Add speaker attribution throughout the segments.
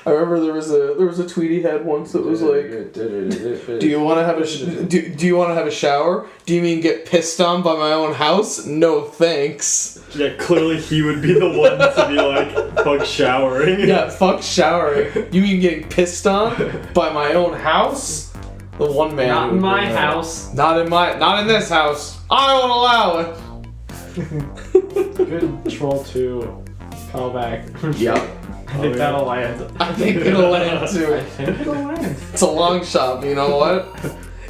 Speaker 1: I remember there was a tweet he had once that was like, "Do you want to have do you want to have a shower? Do you mean get pissed on by my own house? No thanks."
Speaker 2: Yeah, clearly he would be the one to be like, fuck showering.
Speaker 1: Yeah, fuck showering. You mean getting pissed on by my own house? The one man.
Speaker 3: Not in my house.
Speaker 1: Not in this house. I won't allow it.
Speaker 3: Good Troll 2 callback.
Speaker 1: Yep.
Speaker 3: I think that'll land.
Speaker 1: I think it'll land too.
Speaker 3: I think it'll land.
Speaker 1: It's a long shot, but you know what?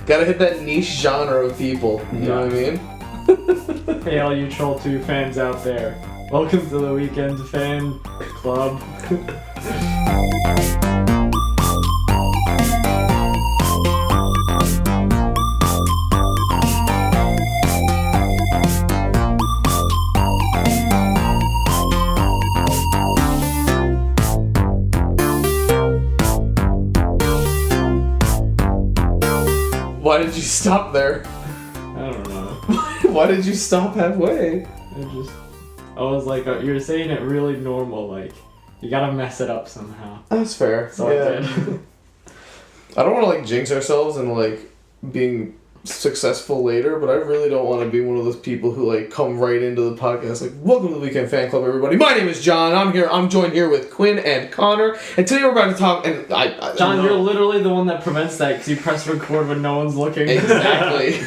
Speaker 1: Gotta hit that niche genre of people. You know what I mean?
Speaker 3: Hey, all you Troll 2 fans out there. Welcome to the Weekend Fan Club.
Speaker 1: Why did you stop there?
Speaker 3: I don't know.
Speaker 1: Why did you stop halfway?
Speaker 3: I was like, you're saying it really normal, like, you gotta mess it up somehow.
Speaker 1: That's fair.
Speaker 3: So I did.
Speaker 1: I don't want to like jinx ourselves and like being successful later, but I really don't want to be one of those people who like come right into the podcast like, welcome to the Weekend Fan Club, everybody. My name is John. I'm joined here with Quinn and Connor, and today we're about to talk. And
Speaker 3: John, you're literally the one that prevents that because you press record when no one's looking.
Speaker 1: Exactly.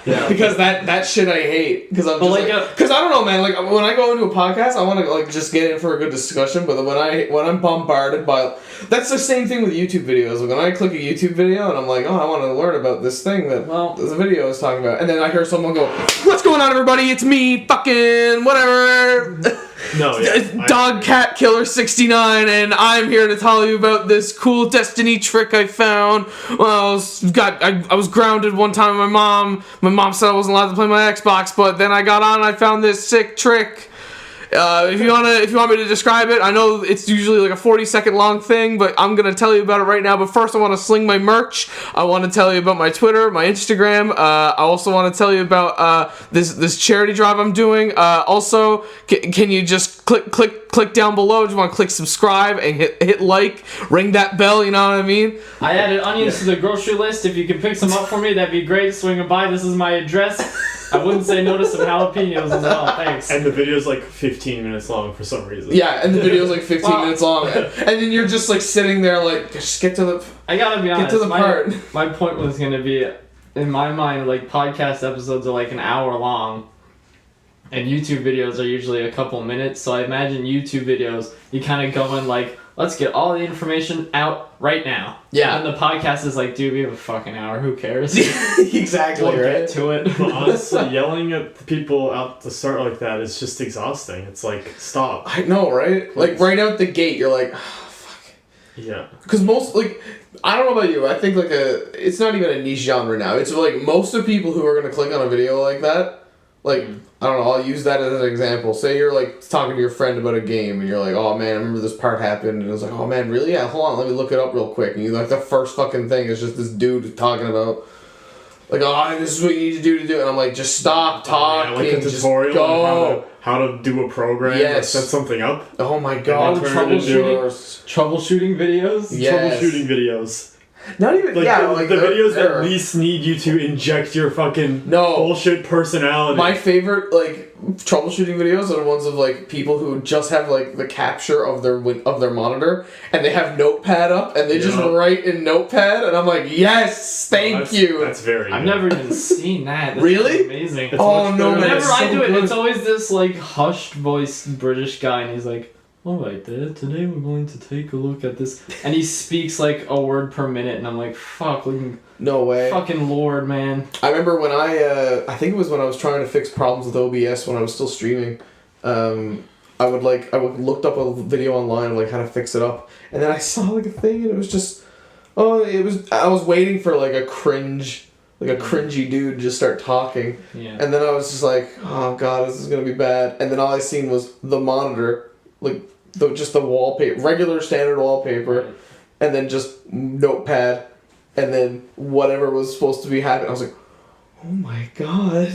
Speaker 1: Yeah. Because that shit I hate. Because I'm just because I don't know, man. Like when I go into a podcast, I want to like just get in for a good discussion. But when I'm bombarded by, that's the same thing with YouTube videos. Like when I click a YouTube video and I'm like, oh, I want to learn about this thing that the video is talking about, and then I hear someone go, "What's going on, everybody? It's me, fucking whatever."
Speaker 2: No, yeah.
Speaker 1: Dog Cat Killer 69, and I'm here to tell you about this cool Destiny trick I found. Well, I was grounded one time with my mom. My mom said I wasn't allowed to play my Xbox, but then I got on and I found this sick trick. If you want me to describe it, I know it's usually like a 40-second long thing, but I'm gonna tell you about it right now. But first, I want to sling my merch. I want to tell you about my Twitter, my Instagram. I also want to tell you about this charity drive I'm doing. Also, can you just click down below? Just want to click subscribe and hit like, ring that bell. You know what I mean?
Speaker 3: I added onions to the grocery list. If you could pick some up for me, that'd be great. Swing by. This is my address. I wouldn't say no to some jalapenos as well, thanks.
Speaker 2: And the video's like 15 minutes long for some reason.
Speaker 1: Yeah, and the video's like 15 minutes long. And then you're just like sitting there like, just get to the...
Speaker 3: I gotta be honest,
Speaker 1: get to the part.
Speaker 3: My point was gonna be, in my mind, like podcast episodes are like an hour long. And YouTube videos are usually a couple minutes, so I imagine YouTube videos, you kind of go in like, let's get all the information out right now.
Speaker 1: Yeah.
Speaker 3: And the podcast is like, dude, we have a fucking hour, who cares?
Speaker 1: Exactly,
Speaker 3: we'll
Speaker 1: right?
Speaker 3: get to it.
Speaker 2: But honestly, yelling at the people out the start like that is just exhausting. It's like, stop.
Speaker 1: I know, right? Like, right out the gate, you're like, oh, fuck.
Speaker 2: Yeah.
Speaker 1: Because most, like, I don't know about you, I think, like, it's not even a niche genre now. It's, like, most of the people who are going to click on a video like that, like, I don't know, I'll use that as an example. Say you're, like, talking to your friend about a game, and you're like, oh, man, I remember this part happened, and it was like, oh, man, really? Yeah, hold on, let me look it up real quick. And you, like, the first fucking thing is just this dude talking about, like, oh, this is what you need to do. And I'm like, just stop talking,
Speaker 2: like a tutorial
Speaker 1: just go.
Speaker 2: On how to do a program or set something up.
Speaker 1: Oh, my God.
Speaker 3: Troubleshooting videos?
Speaker 1: Yes.
Speaker 2: Troubleshooting videos.
Speaker 1: Not even,
Speaker 2: like, the videos
Speaker 1: that
Speaker 2: at least need you to inject your fucking bullshit personality.
Speaker 1: My favorite, like, troubleshooting videos are the ones of, like, people who just have, like, the capture of their monitor, and they have Notepad up, and they just write in Notepad, and I'm like, yes, thank you.
Speaker 2: That's very good.
Speaker 3: I've never even seen that. That's
Speaker 1: really?
Speaker 3: Amazing.
Speaker 1: Oh, no, man.
Speaker 3: Whenever I do it,
Speaker 1: good.
Speaker 3: it's always this, like, hushed voice British guy, and he's like, alright there, today we're going to take a look at this. And he speaks like a word per minute, and I'm like, fuck,
Speaker 1: no way.
Speaker 3: Fucking lord, man.
Speaker 1: I remember when I think it was when I was trying to fix problems with OBS when I was still streaming, I would looked up a video online of like how to fix it up, and then I saw like a thing, and it was just, I was waiting for like a cringy dude to just start talking, and then I was just like, oh god, this is gonna be bad, and then all I seen was the monitor, like, just the wallpaper, regular standard wallpaper, and then just Notepad, and then whatever was supposed to be happening. I was like, Oh my god.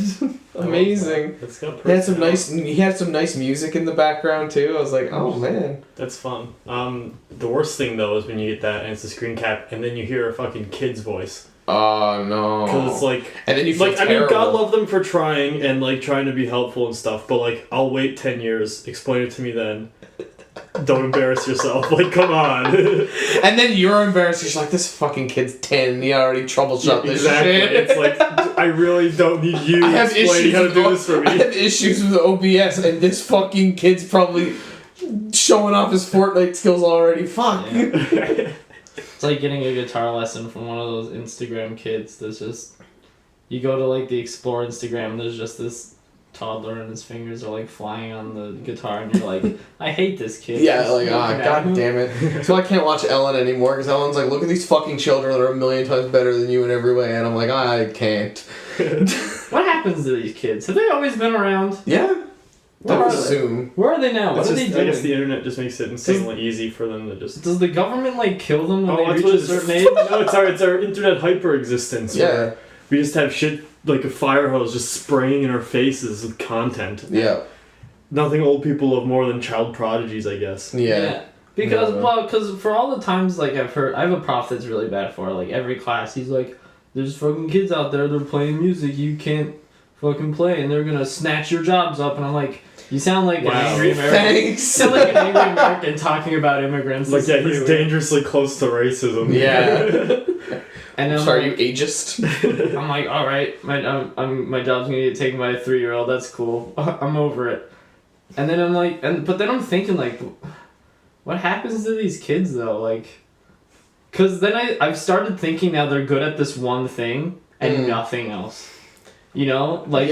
Speaker 1: Amazing.
Speaker 2: That's got
Speaker 1: He had some nice music in the background too. I was like, oh man.
Speaker 2: That's fun. The worst thing though is when you get that and it's a screen cap and then you hear a fucking kid's voice.
Speaker 1: Oh no.
Speaker 2: Because it's like,
Speaker 1: and then you feel
Speaker 2: like
Speaker 1: terrible.
Speaker 2: I mean, God love them for trying and like trying to be helpful and stuff, but like I'll wait 10 years, explain it to me then. Don't embarrass yourself. Like, come on.
Speaker 1: And then you're embarrassed. You're just like, this fucking kid's 10. He already troubleshot this shit.
Speaker 2: It's like, I really don't need you explaining how to do this for me.
Speaker 1: I have issues with OBS, and this fucking kid's probably showing off his Fortnite skills already. Fuck.
Speaker 3: Yeah. It's like getting a guitar lesson from one of those Instagram kids that's just... You go to, like, the Explore Instagram, and there's just this toddler and his fingers are, like, flying on the guitar, and you're like, I hate this kid.
Speaker 1: Yeah, like, god damn it. So I can't watch Ellen anymore, because Ellen's like, look at these fucking children that are a million times better than you in every way, and I'm like, I can't.
Speaker 3: What happens to these kids? Have they always been around?
Speaker 1: Yeah. I would assume.
Speaker 3: Where are they now? What are they doing?
Speaker 2: I guess the internet just makes it insanely easy for them to just...
Speaker 3: Does the government, like, kill them when they reach a certain age?
Speaker 2: No, it's our internet hyper-existence.
Speaker 1: Yeah.
Speaker 2: We just have shit like a fire hose just spraying in our faces with content.
Speaker 1: Yeah.
Speaker 2: Nothing old people love more than child prodigies, I guess.
Speaker 1: Yeah.
Speaker 3: Because for all the times, like, I've heard... I have a prof that's really bad for it. Like, every class, he's like, there's fucking kids out there, they're playing music, you can't fucking play, and they're gonna snatch your jobs up. And I'm like... You sound like an angry American.
Speaker 1: Thanks.
Speaker 3: You sound like an angry American talking about immigrants.
Speaker 2: Like, yeah, he's dangerously close to racism.
Speaker 1: Yeah.
Speaker 3: And I'm
Speaker 1: sorry,
Speaker 3: like,
Speaker 1: you ageist?
Speaker 3: I'm like, all right, my job's gonna get taken by a 3-year-old. That's cool. I'm over it. And then I'm like, but then I'm thinking like, what happens to these kids though? Like, cause then I've started thinking now they're good at this one thing and nothing else. You know, like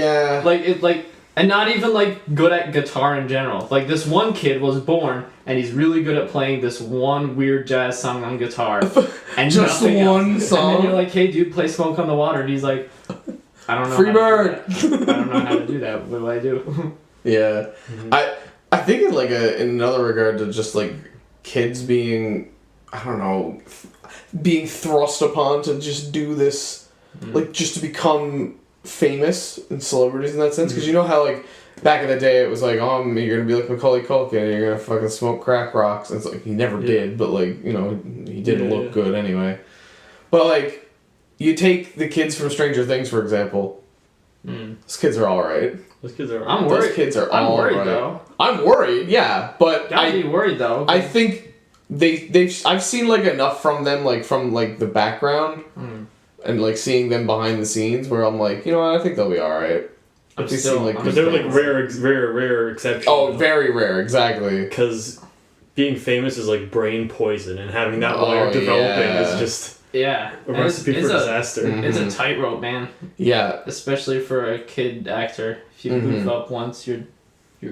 Speaker 3: And not even, like, good at guitar in general. Like, this one kid was born, and he's really good at playing this one weird jazz song on guitar. And
Speaker 1: just one song?
Speaker 3: And then you're like, hey, dude, play Smoke on the Water. And he's like, I don't know
Speaker 1: Free bird!
Speaker 3: I don't know how to do that. What do I do?
Speaker 1: Yeah. Mm-hmm. I think in, like, in another regard to just, like, kids being, I don't know, being thrust upon to just do this, like, just to become... famous and celebrities in that sense, because you know how like back in the day it was like, you're gonna be like Macaulay Culkin and you're gonna fucking smoke crack rocks, and it's like he never did, but like, you know, he didn't look good anyway. But like, you take the kids from Stranger Things for example. Those kids are all right.
Speaker 2: Those kids are.
Speaker 3: I'm worried.
Speaker 1: Those kids are all
Speaker 3: worried,
Speaker 1: right.
Speaker 3: Though.
Speaker 1: I'm worried, yeah, but
Speaker 3: Gotta be worried though.
Speaker 1: I think I've seen like enough from them, like from like the background. And like seeing them behind the scenes, where I'm like, you know what, I think they'll be all right.
Speaker 2: But they're like rare exceptions.
Speaker 1: Oh, very rare, exactly.
Speaker 2: Because being famous is like brain poison, and having that while you're developing is just a recipe for disaster.
Speaker 3: It's a tightrope, man.
Speaker 1: Yeah,
Speaker 3: especially for a kid actor. If you goof up once, you're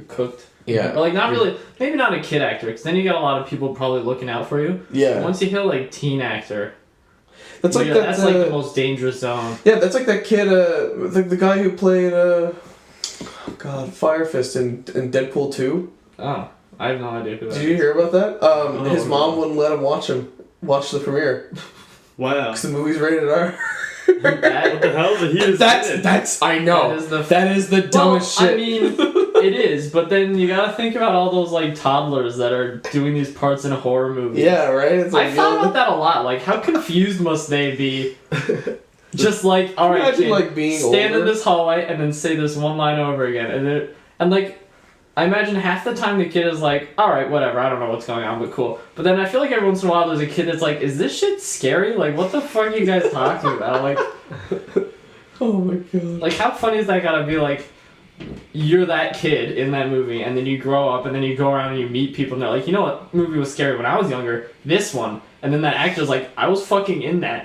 Speaker 3: cooked.
Speaker 1: Yeah,
Speaker 3: or like not really, maybe not a kid actor, because then you got a lot of people probably looking out for you.
Speaker 1: Yeah.
Speaker 3: Once you hit like teen actor.
Speaker 1: That's like
Speaker 3: that's like the most dangerous zone.
Speaker 1: Yeah, that's like that kid, the guy who played, Fire Fist in Deadpool 2.
Speaker 3: Oh, I have no idea who that is.
Speaker 1: Did you hear about that? His mom wouldn't let him watch the premiere.
Speaker 2: Wow.
Speaker 1: Because the movie's rated R.
Speaker 2: What the hell?
Speaker 1: That's I know. That is the dumbest shit.
Speaker 3: I mean, it is, but then you gotta think about all those like toddlers that are doing these parts in horror movies.
Speaker 1: Yeah, right? It's like,
Speaker 3: I thought about that a lot. Like, how confused must they be? Just like, all right, kid,
Speaker 1: like being
Speaker 3: stand
Speaker 1: older.
Speaker 3: in this hallway and then say this one line over again, and like. I imagine half the time the kid is like, alright, whatever, I don't know what's going on, but cool. But then I feel like every once in a while there's a kid that's like, is this shit scary? Like, what the fuck are you guys talking about? Like,
Speaker 1: oh my god.
Speaker 3: Like, how funny is that gotta be, like, you're that kid in that movie, and then you grow up, and then you go around and you meet people, and they're like, you know what movie was scary when I was younger? This one. And then that actor's like, I was fucking in that.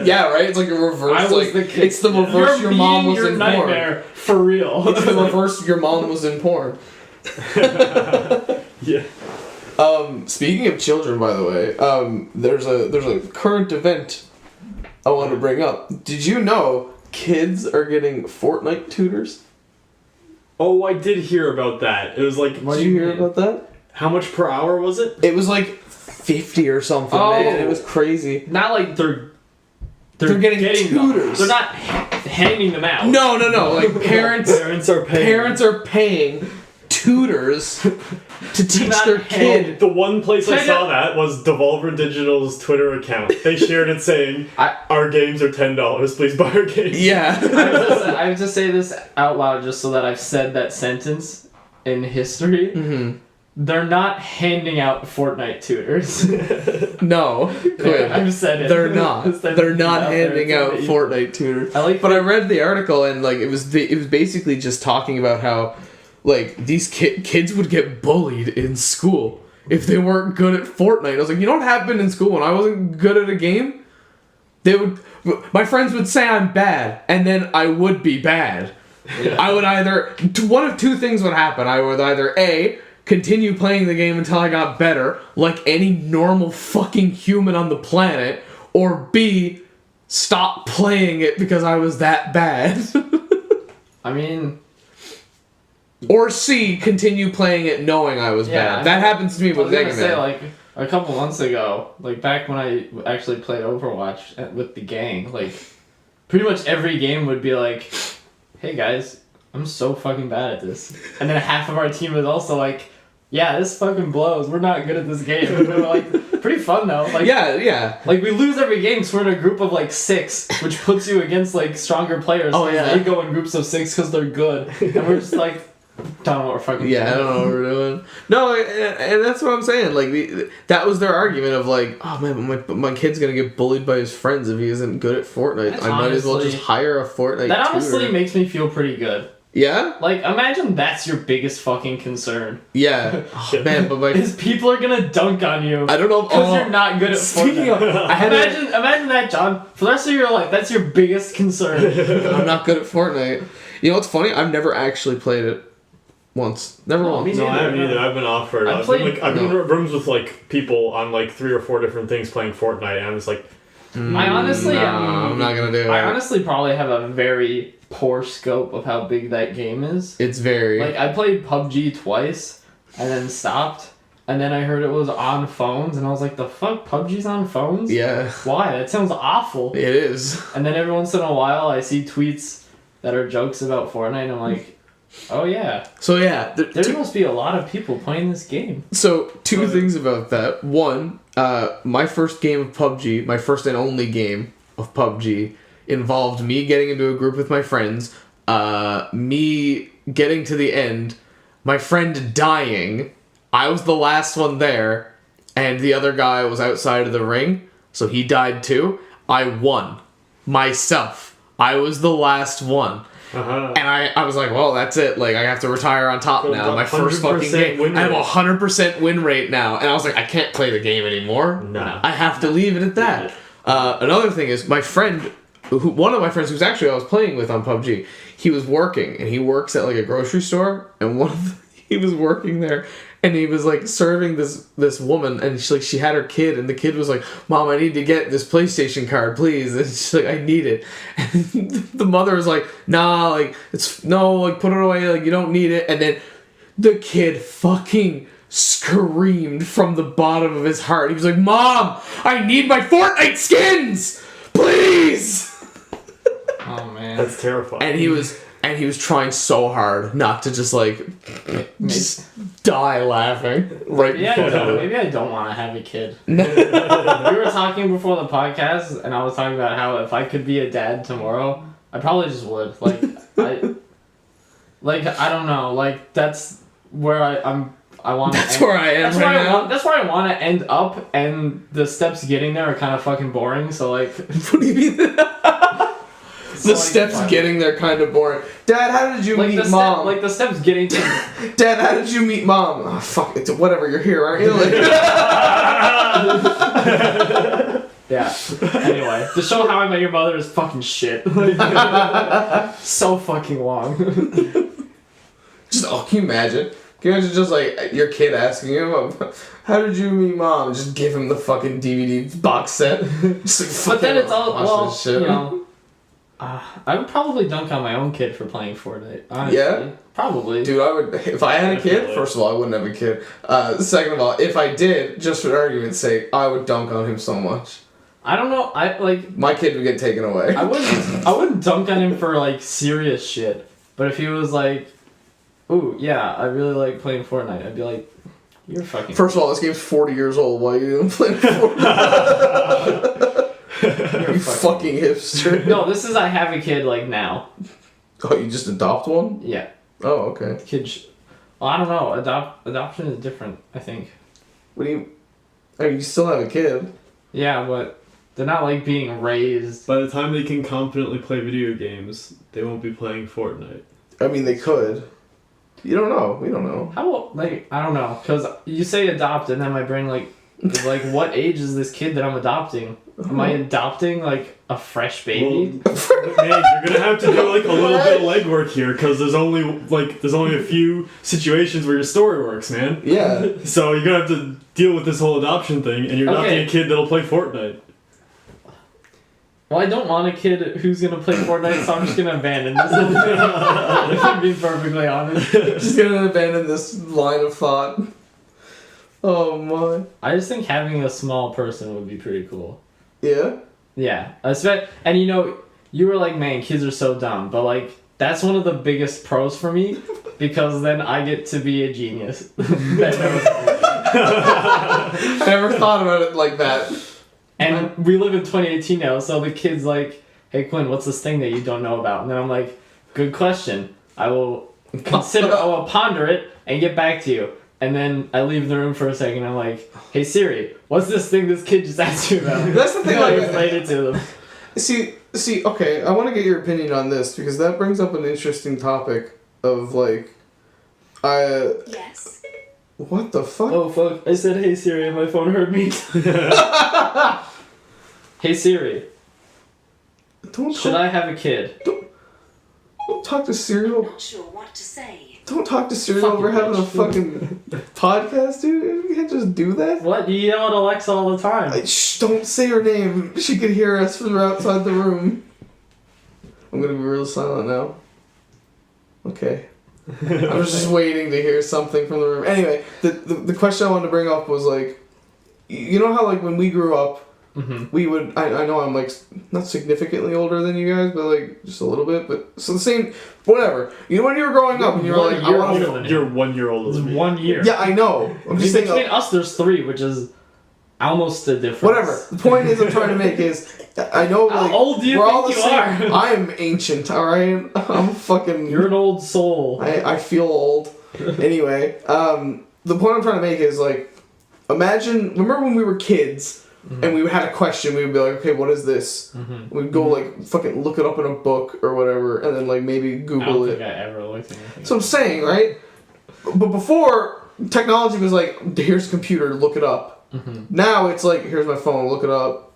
Speaker 1: Yeah, right? It's like a reverse.
Speaker 3: I was the kid.
Speaker 1: It's the reverse your mom was in
Speaker 3: nightmare, porn. For real.
Speaker 1: It's the reverse your mom was in porn.
Speaker 2: Yeah.
Speaker 1: Speaking of children, by the way, there's a current event I wanted to bring up. Did you know kids are getting Fortnite tutors?
Speaker 2: Oh, I did hear about that. It was like...
Speaker 1: Did you hear about that?
Speaker 2: How much per hour was it?
Speaker 1: It was like 50 or something, man. It was crazy.
Speaker 3: Not like they're
Speaker 1: They're getting tutors.
Speaker 3: They're not handing them out.
Speaker 1: No. Like parents
Speaker 2: are
Speaker 1: paying tutors to teach their kid.
Speaker 2: The one place I saw that was Devolver Digital's Twitter account. They shared it saying, "Our games are $10. Please buy our games."
Speaker 1: Yeah.
Speaker 3: I have to say this out loud just so that I've said that sentence in history.
Speaker 1: Mm-hmm.
Speaker 3: They're not handing out Fortnite tutors.
Speaker 1: No, Quinn,
Speaker 3: I've said it.
Speaker 1: They're not. They're not handing out Fortnite tutors. But I read the article and like it was basically just talking about how like these kids would get bullied in school if they weren't good at Fortnite. I was like, you know what happened in school when I wasn't good at a game? My friends would say I'm bad, and then I would be bad. Yeah. I would either one of two things would happen. I would either A, continue playing the game until I got better, like any normal fucking human on the planet, or B, stop playing it because I was that bad.
Speaker 3: I mean...
Speaker 1: Or C, continue playing it knowing I was bad. That happens to me with Mega Man.
Speaker 3: Say, like, a couple months ago, like, back when I actually played Overwatch with the gang, like, pretty much every game would be like, hey guys, I'm so fucking bad at this. And then half of our team was also like, yeah, this fucking blows. We're not good at this game. And we were like, pretty fun though. Like, yeah. Like we lose every game, so we're in a group of like 6, which puts you against like stronger players.
Speaker 1: Oh yeah.
Speaker 3: They go in groups of 6 because they're good, and we're just like, don't know what we're fucking doing.
Speaker 1: I don't know what we're doing. No, and that's what I'm saying. Like that was their argument of like, oh man, my kid's gonna get bullied by his friends if he isn't good at Fortnite. I might as well just hire a Fortnite.
Speaker 3: That honestly
Speaker 1: tutor.
Speaker 3: makes me feel pretty good.
Speaker 1: Yeah?
Speaker 3: Like, imagine that's your biggest fucking concern.
Speaker 1: Yeah. Oh, man, but
Speaker 3: is people are gonna dunk on you.
Speaker 1: I don't know.
Speaker 3: Because you're not good at
Speaker 1: speaking
Speaker 3: Fortnite. Imagine that, John. For the rest of your life, that's your biggest concern.
Speaker 1: I'm not good at Fortnite. You know what's funny? I've never actually played it once. Never once.
Speaker 2: No, I haven't either. I've been offered. I've been in rooms with like people on like 3 or 4 different things playing Fortnite, and I'm just like,
Speaker 3: I honestly,
Speaker 1: I'm not gonna do it.
Speaker 3: I honestly probably have a very poor scope of how big that game is.
Speaker 1: It's very
Speaker 3: like I played PUBG twice and then stopped, and then I heard it was on phones, and I was like, the fuck, PUBG's on phones?
Speaker 1: Yeah.
Speaker 3: Why? That sounds awful.
Speaker 1: It is.
Speaker 3: And then every once in a while I see tweets that are jokes about Fortnite, and I'm like, oh yeah.
Speaker 1: So yeah,
Speaker 3: there must be a lot of people playing this game.
Speaker 1: So 2 things about that. One, my first game of PUBG, my first and only game of PUBG, involved me getting into a group with my friends, me getting to the end, my friend dying, I was the last one there, and the other guy was outside of the ring, so he died too. I won. Myself. I was the last one. And I was like, well, that's it. Like, I have to retire on top now. My first fucking game. I have a 100% win rate now. And I was like, I can't play the game anymore.
Speaker 2: No.
Speaker 1: I have to leave it at that. Another thing is, my friend, one of my friends who's actually I was playing with on PUBG, he was working. And he works at, like, a grocery store. And he was working there. And he was like serving this woman, and she had her kid, and the kid was like, "Mom, I need to get this PlayStation card, please." And she's like, "I need it." And the mother was like, "Nah, like put it away, like you don't need it." And then the kid fucking screamed from the bottom of his heart. He was like, "Mom, I need my Fortnite skins, please."
Speaker 3: Oh man,
Speaker 2: that's terrifying.
Speaker 1: And he was trying so hard not to just die laughing. Right.
Speaker 3: Yeah, maybe I don't want to have a kid. We were talking before the podcast, and I was talking about how if I could be a dad tomorrow, I probably just would. I don't know. Like that's where I want to.
Speaker 1: That's where I am right now.
Speaker 3: That's where I want to end up, and the steps getting there are kind of fucking boring. So like,
Speaker 1: what do you mean? The steps getting there kind of boring. Dad, how did you meet Mom?
Speaker 3: The steps getting to...
Speaker 1: Dad, how did you meet Mom? Oh, fuck, it's whatever, you're here, aren't you? Like...
Speaker 3: Yeah. Anyway, to show how I met your mother is fucking shit. So fucking long.
Speaker 1: Can you imagine? Can you imagine just like your kid asking you, how did you meet Mom? Just give him the fucking DVD box set. Just like,
Speaker 3: but then it's all, well,
Speaker 1: this shit.
Speaker 3: You know... I would probably dunk on my own kid for playing Fortnite. Honestly.
Speaker 1: Yeah?
Speaker 3: Probably.
Speaker 1: Dude, I would... If I had a kid, first of all, I wouldn't have a kid. Second of all, if I did, just for argument's sake, I would dunk on him so much.
Speaker 3: I don't know. I like.
Speaker 1: My kid would get taken away.
Speaker 3: I wouldn't dunk on him for like serious shit. But if he was like, "Ooh, yeah, I really like playing Fortnite," I'd be like, "You're fucking."
Speaker 1: First of all, this game's 40 years old. Why are you even playing Fortnite? You fucking hipster.
Speaker 3: No, this is I have a kid like now.
Speaker 1: Oh, you just adopt one?
Speaker 3: Yeah.
Speaker 1: Oh, okay.
Speaker 3: Well, I don't know. Adoption is different, I think.
Speaker 1: What do you... Oh, you still have a kid.
Speaker 3: Yeah, but they're not like being raised.
Speaker 2: By the time they can confidently play video games, they won't be playing Fortnite.
Speaker 1: I mean, they could. You don't know. We don't know.
Speaker 3: How, like, I don't know. Because you say adopt, and then my brain, like, is like, what age is this kid that I'm adopting? Am I adopting, like, a fresh baby?
Speaker 2: Well, man, you're gonna have to do like a little bit of legwork here, because there's only a few situations where your story works, man.
Speaker 1: Yeah.
Speaker 2: So you're gonna have to deal with this whole adoption thing, and you're adopting a kid that'll play Fortnite.
Speaker 3: Well, I don't want a kid who's gonna play Fortnite, so I'm just gonna abandon this. If I'm being perfectly honest.
Speaker 1: Just gonna abandon this line of thought. Oh my.
Speaker 3: I just think having a small person would be pretty cool.
Speaker 1: Yeah?
Speaker 3: Yeah. And you know, you were like, man, kids are so dumb. But like, that's one of the biggest pros for me, because then I get to be a genius.
Speaker 1: I never thought about it like that.
Speaker 3: And we live in 2018 now, so the kid's like, hey Quinn, what's this thing that you don't know about? And then I'm like, good question. I will ponder it and get back to you. And then I leave the room for a second. I'm like, hey Siri, what's this thing this kid just asked you about?
Speaker 1: That's the thing.
Speaker 3: I explained it to them.
Speaker 1: See, okay, I want to get your opinion on this, because that brings up an interesting topic of, like,
Speaker 4: Yes.
Speaker 1: what the fuck?
Speaker 3: Oh fuck, I said hey Siri and my phone heard me. Hey Siri, should I have a kid?
Speaker 1: Don't talk to Siri.
Speaker 4: I'm not sure what to say.
Speaker 1: Don't talk to Siri
Speaker 3: Fucking
Speaker 1: over having a
Speaker 3: bitch.
Speaker 1: fucking podcast, dude. You can't just do that.
Speaker 3: What? You yell at Alexa all the time.
Speaker 1: Shh, don't say her name. She could hear us from outside the room. I'm gonna be real silent now. Okay. I was just waiting to hear something from the room. Anyway, the question I wanted to bring up was, like, you know how, like, when we grew up, we would, I know I'm, like, not significantly older than you guys, but, like, just a little bit, but, so the same, whatever. You know when you were growing up and you were like, I want
Speaker 3: older than
Speaker 2: You're 1 year older
Speaker 3: It's
Speaker 2: than me.
Speaker 3: 1 year.
Speaker 1: Yeah, I know. I'm just saying.
Speaker 3: Between us, there's 3, which is almost a difference.
Speaker 1: Whatever. The point is, I'm trying to make is, I know, like,
Speaker 3: How old do you
Speaker 1: we're all
Speaker 3: think
Speaker 1: the
Speaker 3: you
Speaker 1: same.
Speaker 3: are?
Speaker 1: I'm ancient, alright? I'm fucking...
Speaker 3: You're an old soul.
Speaker 1: I feel old. Anyway, the point I'm trying to make is, like, remember when we were kids, and we had a question, we would be like, okay, what is this? We'd go, like, fucking look it up in a book or whatever, and then, like, maybe
Speaker 3: I
Speaker 1: Google
Speaker 3: don't
Speaker 1: it.
Speaker 3: think I ever looked at anything.
Speaker 1: So I'm saying, right? But before, technology was like, here's a computer, look it up. Now it's like, here's my phone, look it up.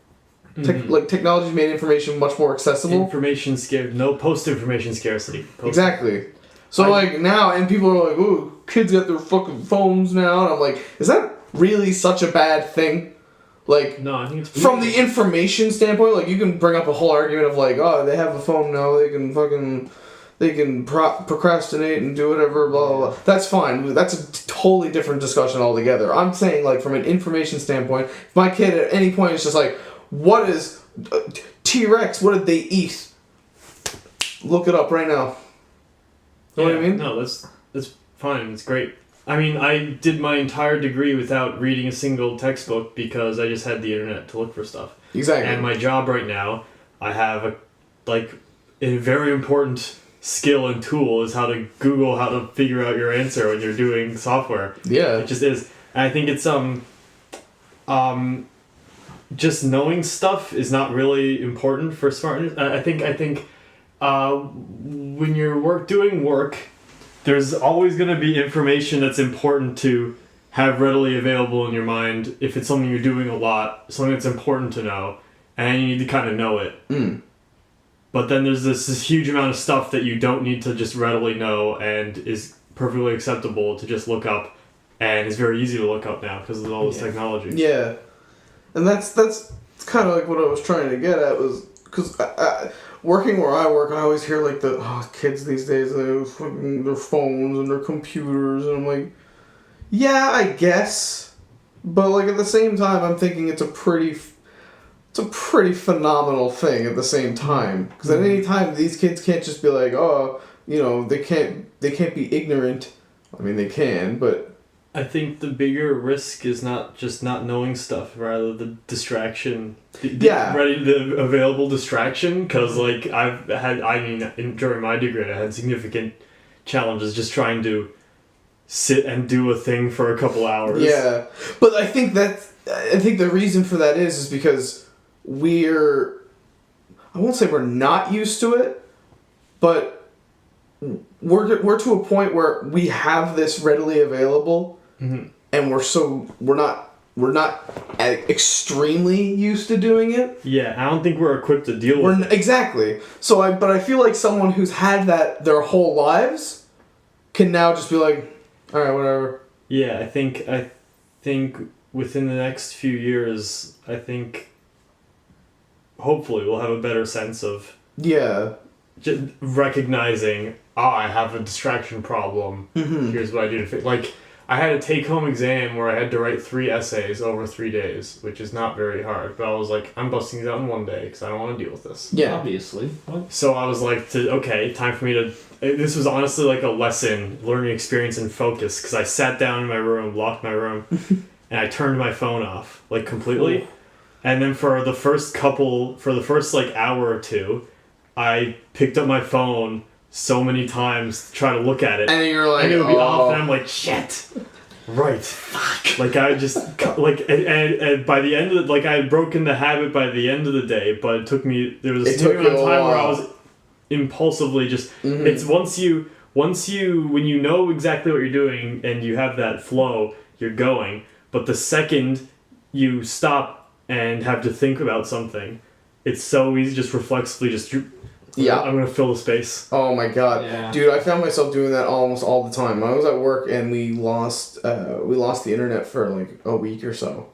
Speaker 1: Like, technology's made information much more accessible.
Speaker 2: No post-information scarcity.
Speaker 1: Exactly. So, like, now, and people are like, ooh, kids got their fucking phones now, and I'm like, is that really such a bad thing? Like,
Speaker 2: No, I think it's
Speaker 1: from the information standpoint, like, you can bring up a whole argument of, like, oh, they have a phone now, they can procrastinate and do whatever, blah, blah, blah. That's fine. That's a totally different discussion altogether. I'm saying, like, from an information standpoint, if my kid at any point is just like, what is T-Rex? What did they eat? Look it up right now. You know what I mean?
Speaker 2: No, that's fine. It's great. I mean, I did my entire degree without reading a single textbook because I just had the internet to look for stuff.
Speaker 1: Exactly.
Speaker 2: And my job right now, I have a very important skill and tool is how to Google how to figure out your answer when you're doing software.
Speaker 1: Yeah.
Speaker 2: It just is. And I think it's just knowing stuff is not really important for smartness. I think when you're doing work, there's always going to be information that's important to have readily available in your mind if it's something you're doing a lot, something that's important to know, and you need to kind of know it. But then there's this huge amount of stuff that you don't need to just readily know and is perfectly acceptable to just look up, and is very easy to look up now because of all this technology.
Speaker 1: Yeah. And that's kind of like what I was trying to get at, was because working where I work, I always hear like kids these days, they have fucking their phones and their computers, and I'm like, yeah, I guess, but like at the same time, I'm thinking it's a pretty it's a pretty phenomenal thing at the same time. Because at any time, these kids can't just be like, oh, you know, they can't be ignorant. I mean, they can, but...
Speaker 2: I think the bigger risk is not just not knowing stuff, rather the distraction. The available distraction, because, like, during my degree, I had significant challenges just trying to sit and do a thing for a couple hours.
Speaker 1: Yeah, but I think the reason for that is because I won't say we're not used to it, but we're to a point where we have this readily available, and we're not extremely used to doing it.
Speaker 2: Yeah, I don't think we're equipped to deal with it.
Speaker 1: Exactly. But I feel like someone who's had that their whole lives can now just be like, all right, whatever.
Speaker 2: Yeah, I think within the next few years, I think hopefully we'll have a better sense of just recognizing, I have a distraction problem. Here's what I do to fix. Like, I had a take-home exam where I had to write 3 essays over 3 days, which is not very hard. But I was like, I'm busting these out in one day because I don't want to deal with this.
Speaker 3: Yeah, obviously. What?
Speaker 2: So I was like, time for me to... This was honestly like a learning experience in focus, because I sat down in my room, locked my room, and I turned my phone off, like, completely. Ooh. And then for the first like hour or two, I picked up my phone so many times to try to look at it.
Speaker 1: And then you're like,
Speaker 2: and it would be off, and I'm like, shit. Right. Fuck. Like, I just, like, and by the end of it, like, I had broken the habit by the end of the day, but there was a significant amount of time where I was impulsively just, it's when you know exactly what you're doing and you have that flow, you're going, but the second you stop and have to think about something, it's so easy just reflexively I'm gonna fill the space.
Speaker 1: Oh my god.
Speaker 3: Yeah.
Speaker 1: Dude, I found myself doing that almost all the time. I was at work and we lost the internet for like a week or so.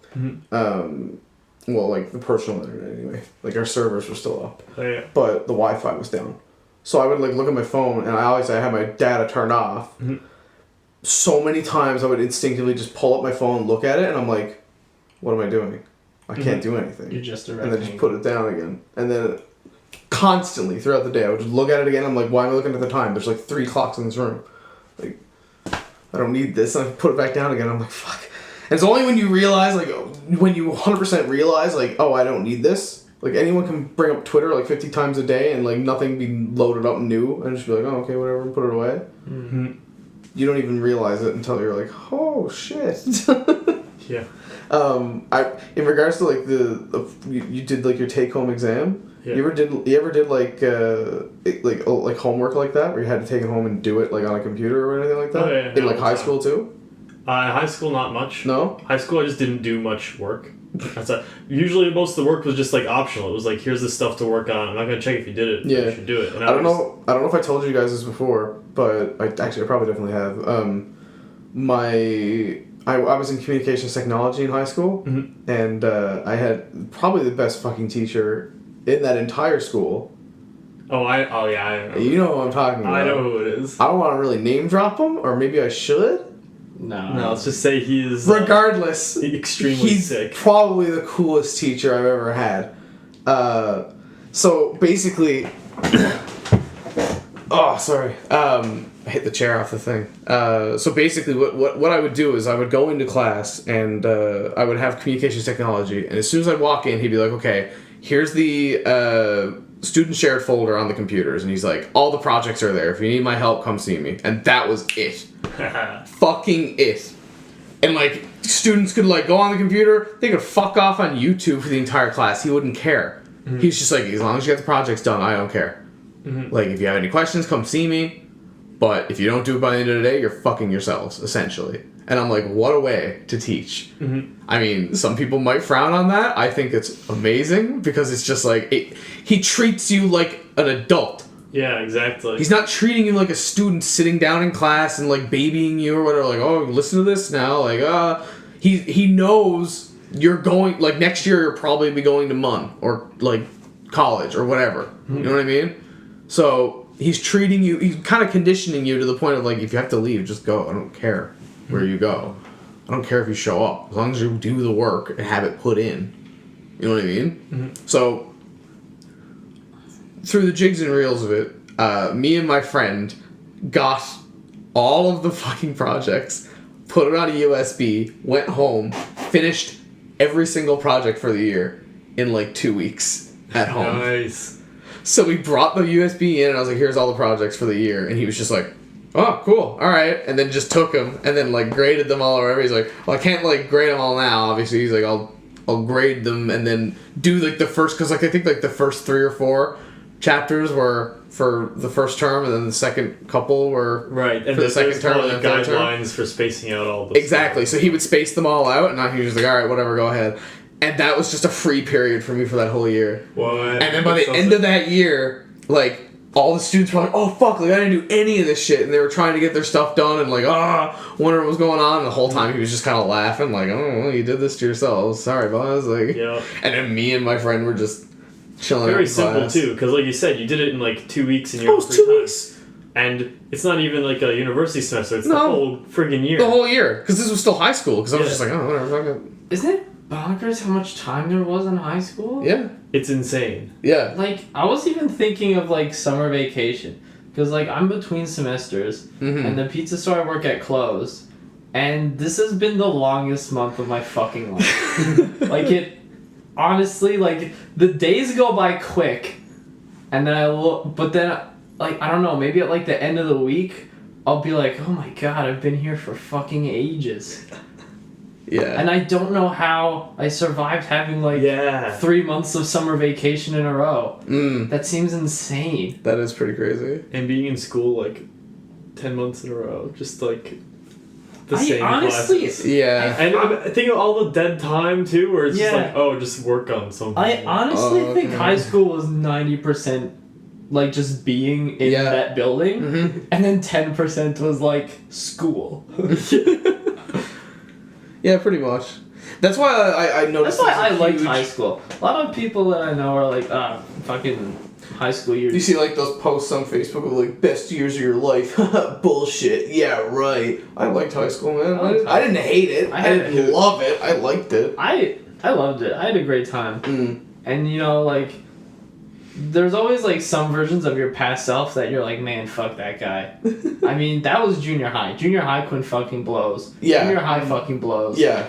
Speaker 1: Well, like the personal internet anyway. Like our servers were still up.
Speaker 2: Oh, yeah.
Speaker 1: But the Wi-Fi was down. So I would like look at my phone, and I had my data turned off. So many times I would instinctively just pull up my phone, look at it, and I'm like, what am I doing? I can't do anything.
Speaker 3: You're just
Speaker 1: and then just put it down again. And then constantly throughout the day I would just look at it again. I'm like, why am I looking at the time? There's like 3 clocks in this room. Like, I don't need this. And I put it back down again. I'm like, fuck. And it's only when you realize, like, when you 100% realize, like, oh, I don't need this. Like, anyone can bring up Twitter like 50 times a day and like nothing be loaded up new and just be like, oh, okay, whatever, and put it away. You don't even realize it until you're like, oh shit.
Speaker 2: Yeah.
Speaker 1: In regards to like you did like your take home exam. Yeah. You ever did like homework like that where you had to take it home and do it like on a computer or anything like that?
Speaker 2: Oh, yeah,
Speaker 1: in like high school too?
Speaker 2: In high school, not much.
Speaker 1: No?
Speaker 2: High school, I just didn't do much work. Usually most of the work was just like optional. It was like, here's this stuff to work on. I'm not gonna check if you did it.
Speaker 1: Yeah.
Speaker 2: You should do it. And
Speaker 1: I don't know if I told you guys this before, but I probably definitely have. I was in communications technology in high school, and I had probably the best fucking teacher in that entire school.
Speaker 2: I know.
Speaker 1: You know who I'm talking about.
Speaker 2: I know who it is.
Speaker 1: I don't want to really name drop him, or maybe I should.
Speaker 2: No, let's just say he is...
Speaker 1: Regardless,
Speaker 2: he's sick.
Speaker 1: Probably the coolest teacher I've ever had. So basically... oh, sorry. I hit the chair off the thing. So basically what I would do is I would go into class and I would have communications technology, and as soon as I'd walk in, he'd be like, okay, here's the student shared folder on the computers, and he's like, all the projects are there. If you need my help, come see me. And that was it. Fucking it. And like, students could like go on the computer, they could fuck off on YouTube for the entire class. He wouldn't care. He's just like, as long as you get the projects done, I don't care. Like, if you have any questions, come see me. But if you don't do it by the end of the day, you're fucking yourselves, essentially. And I'm like, what a way to teach. I mean, some people might frown on that. I think it's amazing because it's just like, he treats you like an adult.
Speaker 2: Yeah, exactly.
Speaker 1: He's not treating you like a student sitting down in class and like babying you or whatever. Like, oh, listen to this now. Like, he knows you're going, like next year you'll probably be going to MUN or like college or whatever. You know what I mean? So he's treating you, he's kind of conditioning you to the point of like, if you have to leave, just go. I don't care where you go. I don't care if you show up. As long as you do the work and have it put in. You know what I mean? So, through the jigs and reels of it, me and my friend got all of the fucking projects, put it on a USB, went home, finished every single project for the year in like 2 weeks at home.
Speaker 2: Nice.
Speaker 1: So we brought the USB in, and I was like, here's all the projects for the year. And he was just like, oh, cool, all right. And then just took them, and then like graded them all or whatever. He's like, well, I can't like grade them all now, obviously. He's like, I'll grade them and then do like the first, because like I think like the first 3 or 4 chapters were for the first term, and then the second couple were
Speaker 2: right. And
Speaker 1: for the second term, and
Speaker 2: like
Speaker 1: then third term.
Speaker 2: guidelines for spacing out all the
Speaker 1: Exactly. So he would space them all out, and now he was just like, all right, whatever, go ahead. And that was just a free period for me for that whole year.
Speaker 2: What?
Speaker 1: And then by the end of that year, like, all the students were like, oh, fuck, like, I didn't do any of this shit. And they were trying to get their stuff done and, like, wondering what was going on. And the whole time he was just kind of laughing, like, oh, well, you did this to yourselves. Sorry, boss. Like,
Speaker 2: Yeah.
Speaker 1: And then me and my friend were just chilling
Speaker 2: Very
Speaker 1: in
Speaker 2: simple
Speaker 1: class.
Speaker 2: too, because like you said, you did it in like 2 weeks in your
Speaker 1: Oh, it was 2 weeks.
Speaker 2: and it's not even like a university semester; it's the
Speaker 1: No.
Speaker 2: whole friggin' year.
Speaker 1: The whole year. Because this was still high school. Because I was
Speaker 2: Yeah.
Speaker 1: just like, oh, whatever. Fuck it.
Speaker 3: Isn't it bonkers how much time there was in high school?
Speaker 1: Yeah.
Speaker 2: It's insane.
Speaker 1: Yeah.
Speaker 3: Like, I was even thinking of, like, summer vacation. Because, like, I'm between semesters,
Speaker 1: Mhm.
Speaker 3: and the pizza store I work at closed. And this has been the longest month of my fucking life. Like, it... Honestly, like, the days go by quick. And then I look... But then, like, I don't know, maybe at, like, the end of the week, I'll be like, oh my god, I've been here for fucking ages.
Speaker 1: Yeah.
Speaker 3: And I don't know how I survived having, like...
Speaker 2: Yeah.
Speaker 3: 3 months of summer vacation in a row.
Speaker 1: Mm.
Speaker 3: That seems insane.
Speaker 1: That is pretty crazy.
Speaker 2: And being in school like 10 months in a row, just like the
Speaker 3: I
Speaker 2: same
Speaker 3: honestly-
Speaker 2: classes.
Speaker 1: Yeah.
Speaker 2: And I think of all the dead time too, where it's just
Speaker 3: Yeah.
Speaker 2: like, oh, just work on something.
Speaker 3: I honestly
Speaker 1: Oh,
Speaker 3: think
Speaker 1: okay.
Speaker 3: high school was 90% like just being in
Speaker 1: Yeah.
Speaker 3: that building,
Speaker 1: Mhm.
Speaker 3: and then 10% was like school.
Speaker 1: Yeah, pretty much. That's why I noticed.
Speaker 3: That's why I
Speaker 1: there's a
Speaker 3: liked
Speaker 1: huge-
Speaker 3: high school. A lot of people that I know are like, fucking high school years.
Speaker 1: You see, like, those posts on Facebook of, like, best years of your life. Bullshit. Yeah, right. I liked high school, man. I didn't hate it. I didn't love it. I liked it.
Speaker 3: I loved it. I had a great time.
Speaker 1: Mm.
Speaker 3: And you know, like, there's always like some versions of your past self that you're like, man, fuck that guy. I mean, that was junior high. Junior high Quinn fucking blows.
Speaker 1: Yeah.
Speaker 3: Junior high fucking blows.
Speaker 1: Yeah.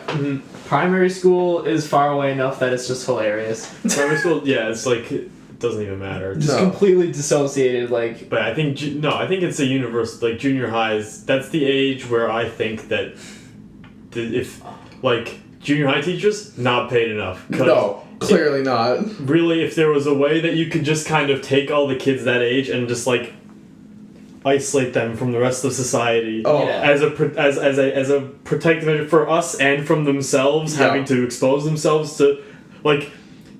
Speaker 3: Primary school is far away enough that it's just hilarious.
Speaker 2: Primary school, yeah, it's like it doesn't even matter.
Speaker 3: Just
Speaker 1: No.
Speaker 3: completely dissociated, like.
Speaker 2: But I think I think it's a universal, like junior highs. That's the age where I think that if like junior high teachers not paid enough. 'Cause
Speaker 1: No, clearly not.
Speaker 2: really, if there was a way that you could just kind of take all the kids that age and just like isolate them from the rest of society
Speaker 1: Oh.
Speaker 3: Yeah.
Speaker 2: as a protective measure for us and from themselves,
Speaker 1: Yeah.
Speaker 2: having to expose themselves to like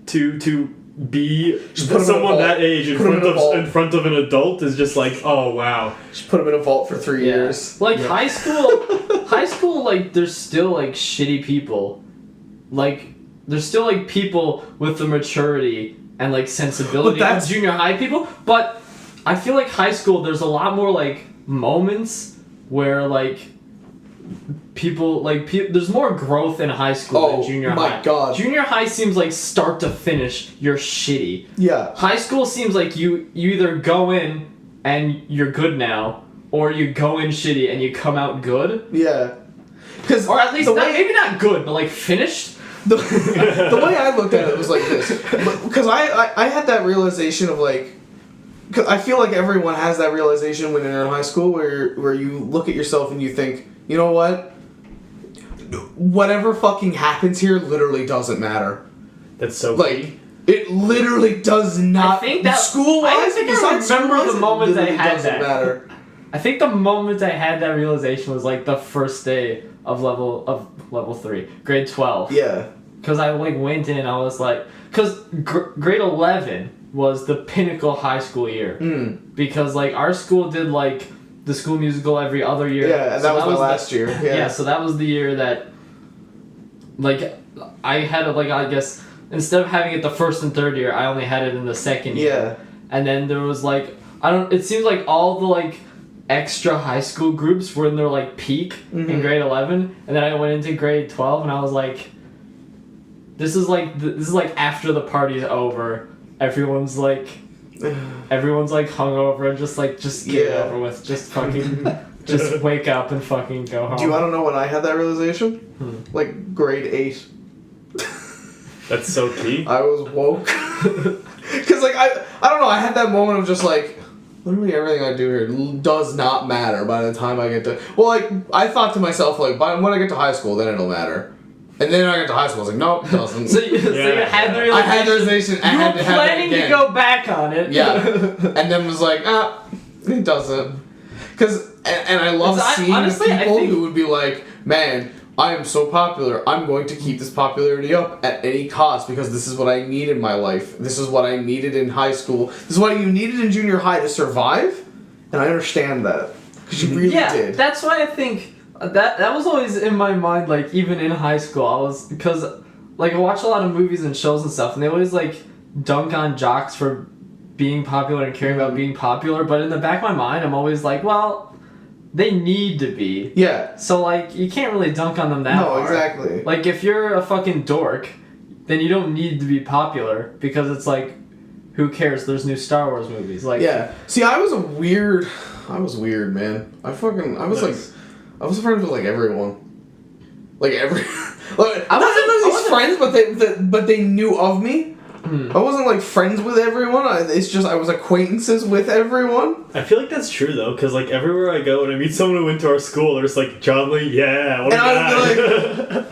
Speaker 2: to be
Speaker 1: Just put 'em in a
Speaker 2: someone
Speaker 1: vault.
Speaker 2: that age in
Speaker 1: Put 'em
Speaker 2: front
Speaker 1: in a
Speaker 2: of
Speaker 1: vault.
Speaker 2: in front of an adult is just like, oh wow.
Speaker 1: Just put them in a vault for 3 years.
Speaker 3: Like
Speaker 2: Yeah.
Speaker 3: high school, like, there's still like shitty people. Like, there's still like people with the maturity and like sensibility
Speaker 1: But
Speaker 3: of
Speaker 1: that's-
Speaker 3: junior high people. But I feel like high school, there's a lot more like moments where like people like there's more growth in high school than junior high.
Speaker 1: my God.
Speaker 3: Junior high seems like start to finish, you're shitty.
Speaker 1: Yeah.
Speaker 3: High school seems like you either go in and you're good now, or you go in shitty and you come out good.
Speaker 1: Yeah. Because
Speaker 3: Or at least, maybe not good, but like finished.
Speaker 1: the way I looked at it was like this. Because I had that realization of like, cause I feel like everyone has that realization when they're in high school where you look at yourself and you think, you know what? Whatever fucking happens here literally doesn't matter.
Speaker 2: That's so
Speaker 1: Like, it literally does not.
Speaker 3: I think that-
Speaker 1: school-wise,
Speaker 3: I think I
Speaker 1: besides
Speaker 3: remember
Speaker 1: school-wise,
Speaker 3: the
Speaker 1: it
Speaker 3: moment I
Speaker 1: literally
Speaker 3: had
Speaker 1: doesn't
Speaker 3: that.
Speaker 1: matter.
Speaker 3: I think the moment I had that realization was like the first day of level 3, grade 12.
Speaker 1: Yeah.
Speaker 3: Because I like went in, I was like, because grade 11 was the pinnacle high school year.
Speaker 1: Mm.
Speaker 3: Because like our school did like the school musical every other year.
Speaker 1: Yeah, and
Speaker 3: So
Speaker 1: that was my last year. Yeah.
Speaker 3: So that was the year that like I had it, like, I guess instead of having it the first and third year, I only had it in the second year.
Speaker 1: Yeah.
Speaker 3: And then there was like it seems like all the like extra high school groups were in their like peak in
Speaker 1: Mhm.
Speaker 3: grade 11, and then I went into grade 12 and I was like, this is like after the party's over, everyone's like hungover and just get it over with, just fucking just wake up and fucking go home.
Speaker 1: Do you want to know when I had that realization? Like grade 8.
Speaker 2: That's so key.
Speaker 1: I was woke. Because, like, I don't know, I had that moment of just, like, literally everything I do here does not matter by the time I get to... Well, like, I thought to myself, like, when I get to high school, then it'll matter. And then I get to high school, I was like, nope, it doesn't.
Speaker 3: so you had the realization.
Speaker 1: I had the realization. I had to have it
Speaker 3: planning
Speaker 1: again.
Speaker 3: to go back on it.
Speaker 1: Yeah. And then was like, it doesn't. Because, and I love seeing
Speaker 3: honestly,
Speaker 1: people who would be like, man... I am so popular, I'm going to keep this popularity up at any cost because this is what I need in my life. This is what I needed in high school. This is what you needed in junior high to survive. And I understand that. Because you really did.
Speaker 3: Yeah, that's why I think that was always in my mind, like, even in high school. Because, like, I watch a lot of movies and shows and stuff, and they always, like, dunk on jocks for being popular and caring about being popular. But in the back of my mind, I'm always like, well... They need to be.
Speaker 1: Yeah.
Speaker 3: So, like, you can't really dunk on them that hard.
Speaker 1: No, exactly.
Speaker 3: Like, if you're a fucking dork, then you don't need to be popular because it's like, who cares? There's new Star Wars movies. Like,
Speaker 1: yeah. See, I was weird, man. I was friends with, like, everyone. Like, I wasn't friends, but they knew of me. I wasn't, like, friends with everyone. It's just I was acquaintances with everyone.
Speaker 2: I feel like that's true, though, because, like, everywhere I go and I meet someone who went to our school, they're just like, Jon Lee, yeah, what a guy.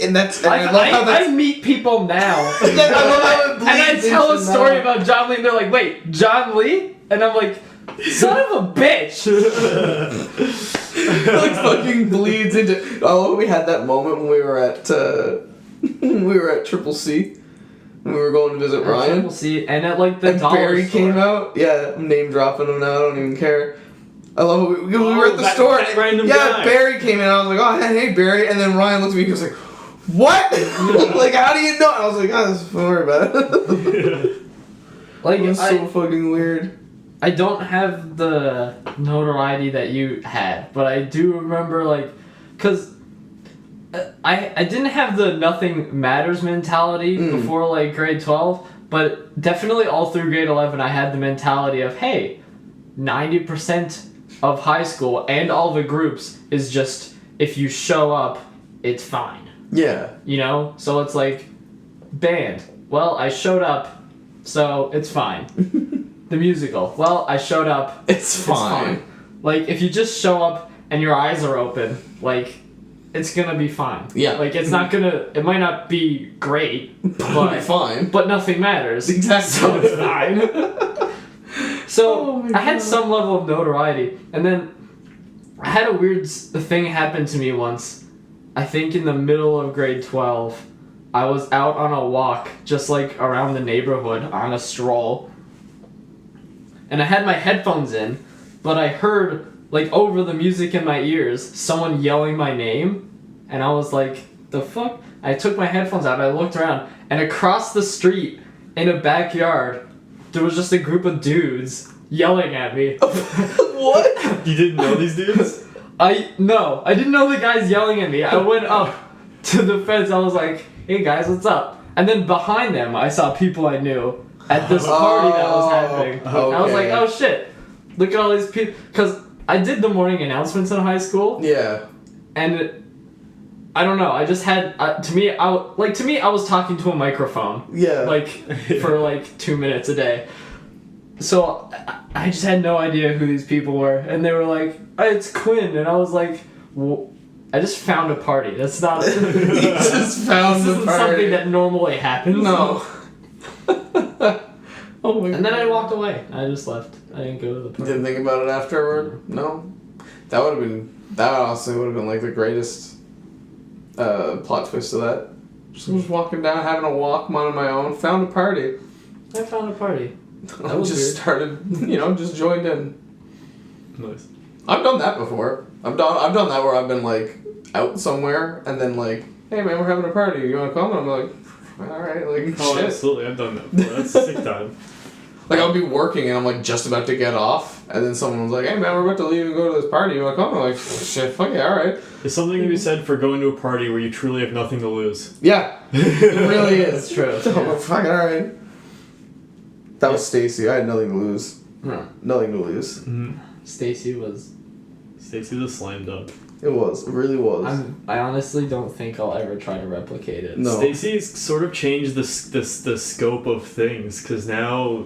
Speaker 1: And I love how
Speaker 3: I meet people now.
Speaker 1: I love how it bleeds
Speaker 3: and I tell a
Speaker 1: into
Speaker 3: story
Speaker 1: now.
Speaker 3: about Jon Lee, and they're like, wait, Jon Lee? And I'm like, son of a bitch!
Speaker 1: It, like, fucking bleeds into... Oh, we had that moment when we were at Triple C. We were going to visit Ryan.
Speaker 3: We'll see. And at like the
Speaker 1: and
Speaker 3: dollar
Speaker 1: Barry
Speaker 3: store.
Speaker 1: came out. Yeah, I'm name dropping him now. I don't even care. I love it. We were at the store.
Speaker 2: That random
Speaker 1: yeah,
Speaker 2: guy.
Speaker 1: Barry came in. I was like, oh, hey, Barry. And then Ryan looked at me. He was like, what? Like, how do you know? I was like, don't worry about it.
Speaker 3: Like,
Speaker 1: it was so fucking weird.
Speaker 3: I don't have the notoriety that you had, but I do remember, like, because I didn't have the nothing matters mentality before, like, grade 12, but definitely all through grade 11 I had the mentality of, hey, 90% of high school and all the groups is just, if you show up, it's fine.
Speaker 1: Yeah.
Speaker 3: You know? So it's like, band. Well, I showed up, so it's fine. The musical. Well, I showed up.
Speaker 1: It's fine.
Speaker 3: Like, if you just show up and your eyes are open, like, it's gonna be fine.
Speaker 1: Yeah.
Speaker 3: Like, it's not gonna... It might not be great, but...
Speaker 1: fine.
Speaker 3: But nothing matters.
Speaker 1: Exactly.
Speaker 3: So it's fine. So, I had some level of notoriety. And then, I had a weird thing happen to me once. I think in the middle of grade 12. I was out on a walk, just, like, around the neighborhood, on a stroll. And I had my headphones in, but I heard, like, over the music in my ears, someone yelling my name, and I was like, the fuck? I took my headphones out, and I looked around, and across the street, in a backyard, there was just a group of dudes yelling at me.
Speaker 1: What?
Speaker 2: You didn't know these dudes?
Speaker 3: No, I didn't know the guys yelling at me. I went up to the fence, I was like, hey guys, what's up? And then behind them, I saw people I knew at this party that was happening.
Speaker 1: Okay.
Speaker 3: I was like, oh shit, look at all these people. Because I did the morning announcements in high school.
Speaker 1: Yeah.
Speaker 3: And I don't know, I just had, to me, I was talking to a microphone.
Speaker 1: Yeah.
Speaker 3: Like, for like 2 minutes a day. So I just had no idea who these people were. And they were like, hey, it's Quinn. And I was like, well, I just found a party. That's not...
Speaker 1: You just found the
Speaker 3: isn't
Speaker 1: party.
Speaker 3: something that normally happens.
Speaker 1: No. Oh my
Speaker 3: And then I walked away. I just left. I didn't go to the party.
Speaker 1: Didn't think about it afterward? No. That honestly would have been like the greatest plot twist of that. Just was walking down, having a walk on my own, found a party.
Speaker 3: I found a party. That
Speaker 1: I
Speaker 3: was
Speaker 1: just
Speaker 3: weird.
Speaker 1: started, just joined in.
Speaker 2: Nice.
Speaker 1: I've done that before. I've done that where I've been like out somewhere and then like, hey man, we're having a party. You want to come? And I'm like, all right, like
Speaker 2: Oh,
Speaker 1: shit.
Speaker 2: absolutely. I've done that before. That's a sick time.
Speaker 1: Like, I would be working and I'm, like, just about to get off, and then someone was like, hey, man, we're about to leave and go to this party. You're like, oh, I'm like, shit, fuck yeah, alright.
Speaker 2: There's something to be said for going to a party where you truly have nothing to lose.
Speaker 1: Yeah, it really is.
Speaker 3: It's true.
Speaker 1: Oh, fucking alright. That was Stacy. I had nothing to lose.
Speaker 3: Huh.
Speaker 1: Nothing to lose.
Speaker 2: Mm-hmm.
Speaker 3: Stacy's was
Speaker 2: a slam dunk.
Speaker 1: It was. It really was.
Speaker 3: I honestly don't think I'll ever try to replicate it.
Speaker 1: No.
Speaker 2: Stacy's sort of changed the scope of things, because now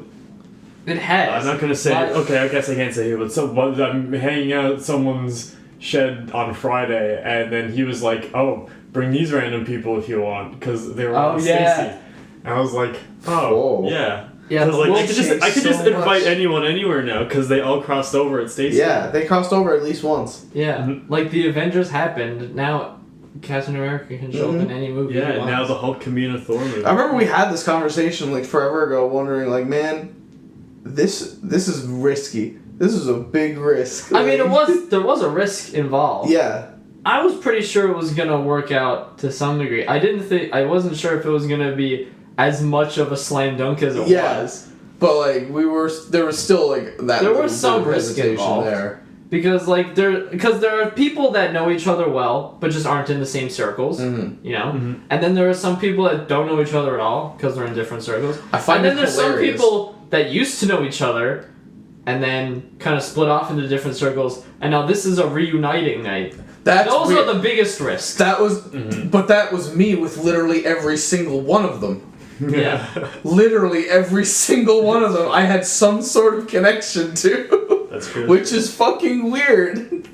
Speaker 3: It has.
Speaker 2: I'm not gonna say. Okay, I guess I can't say it, but I'm hanging out at someone's shed on Friday, and then he was like, "Oh, bring these random people if you want," because they were on Stacy.
Speaker 3: Yeah.
Speaker 2: And I was like, "Oh,
Speaker 1: Whoa.
Speaker 2: yeah."
Speaker 3: Yeah,
Speaker 2: Because like
Speaker 3: we'll
Speaker 2: I could just
Speaker 1: so
Speaker 2: invite
Speaker 1: much.
Speaker 2: anyone anywhere now because they all crossed over at Stacy.
Speaker 1: Yeah, they crossed over at least once.
Speaker 3: Yeah,
Speaker 2: Mhm.
Speaker 3: like the Avengers happened. Now, Captain America can show up in any movie.
Speaker 2: Yeah,
Speaker 3: he
Speaker 2: and now
Speaker 3: wants.
Speaker 2: the Hulk can be in a Thor movie.
Speaker 1: I remember we had this conversation like forever ago, wondering like, man, this is risky. This is a big risk.
Speaker 3: I mean,
Speaker 1: Like-
Speaker 3: there was a risk involved.
Speaker 1: Yeah.
Speaker 3: I was pretty sure it was gonna work out to some degree. I wasn't sure if it was gonna be as much of a slam dunk as it
Speaker 1: Yeah.
Speaker 3: was.
Speaker 1: But like there was still like that.
Speaker 3: There was
Speaker 1: little
Speaker 3: some
Speaker 1: bit of
Speaker 3: risk
Speaker 1: hesitation
Speaker 3: involved.
Speaker 1: there.
Speaker 3: Because there are people that know each other well, but just aren't in the same circles.
Speaker 1: Mhm.
Speaker 3: You know,
Speaker 2: Mhm.
Speaker 3: and then there are some people that don't know each other at all because they're in different circles.
Speaker 1: I find
Speaker 3: and then
Speaker 1: it
Speaker 3: there's
Speaker 1: hilarious.
Speaker 3: some people that used to know each other, and then kind of split off into different circles. And now this is a reuniting night.
Speaker 1: That's
Speaker 3: Those
Speaker 1: weird.
Speaker 3: are the biggest risks.
Speaker 1: That was,
Speaker 2: Mhm.
Speaker 1: but that was me with literally every single one of them.
Speaker 3: Yeah.
Speaker 1: Literally every single one of them, I had some sort of connection to,
Speaker 2: That's true.
Speaker 1: which is fucking weird.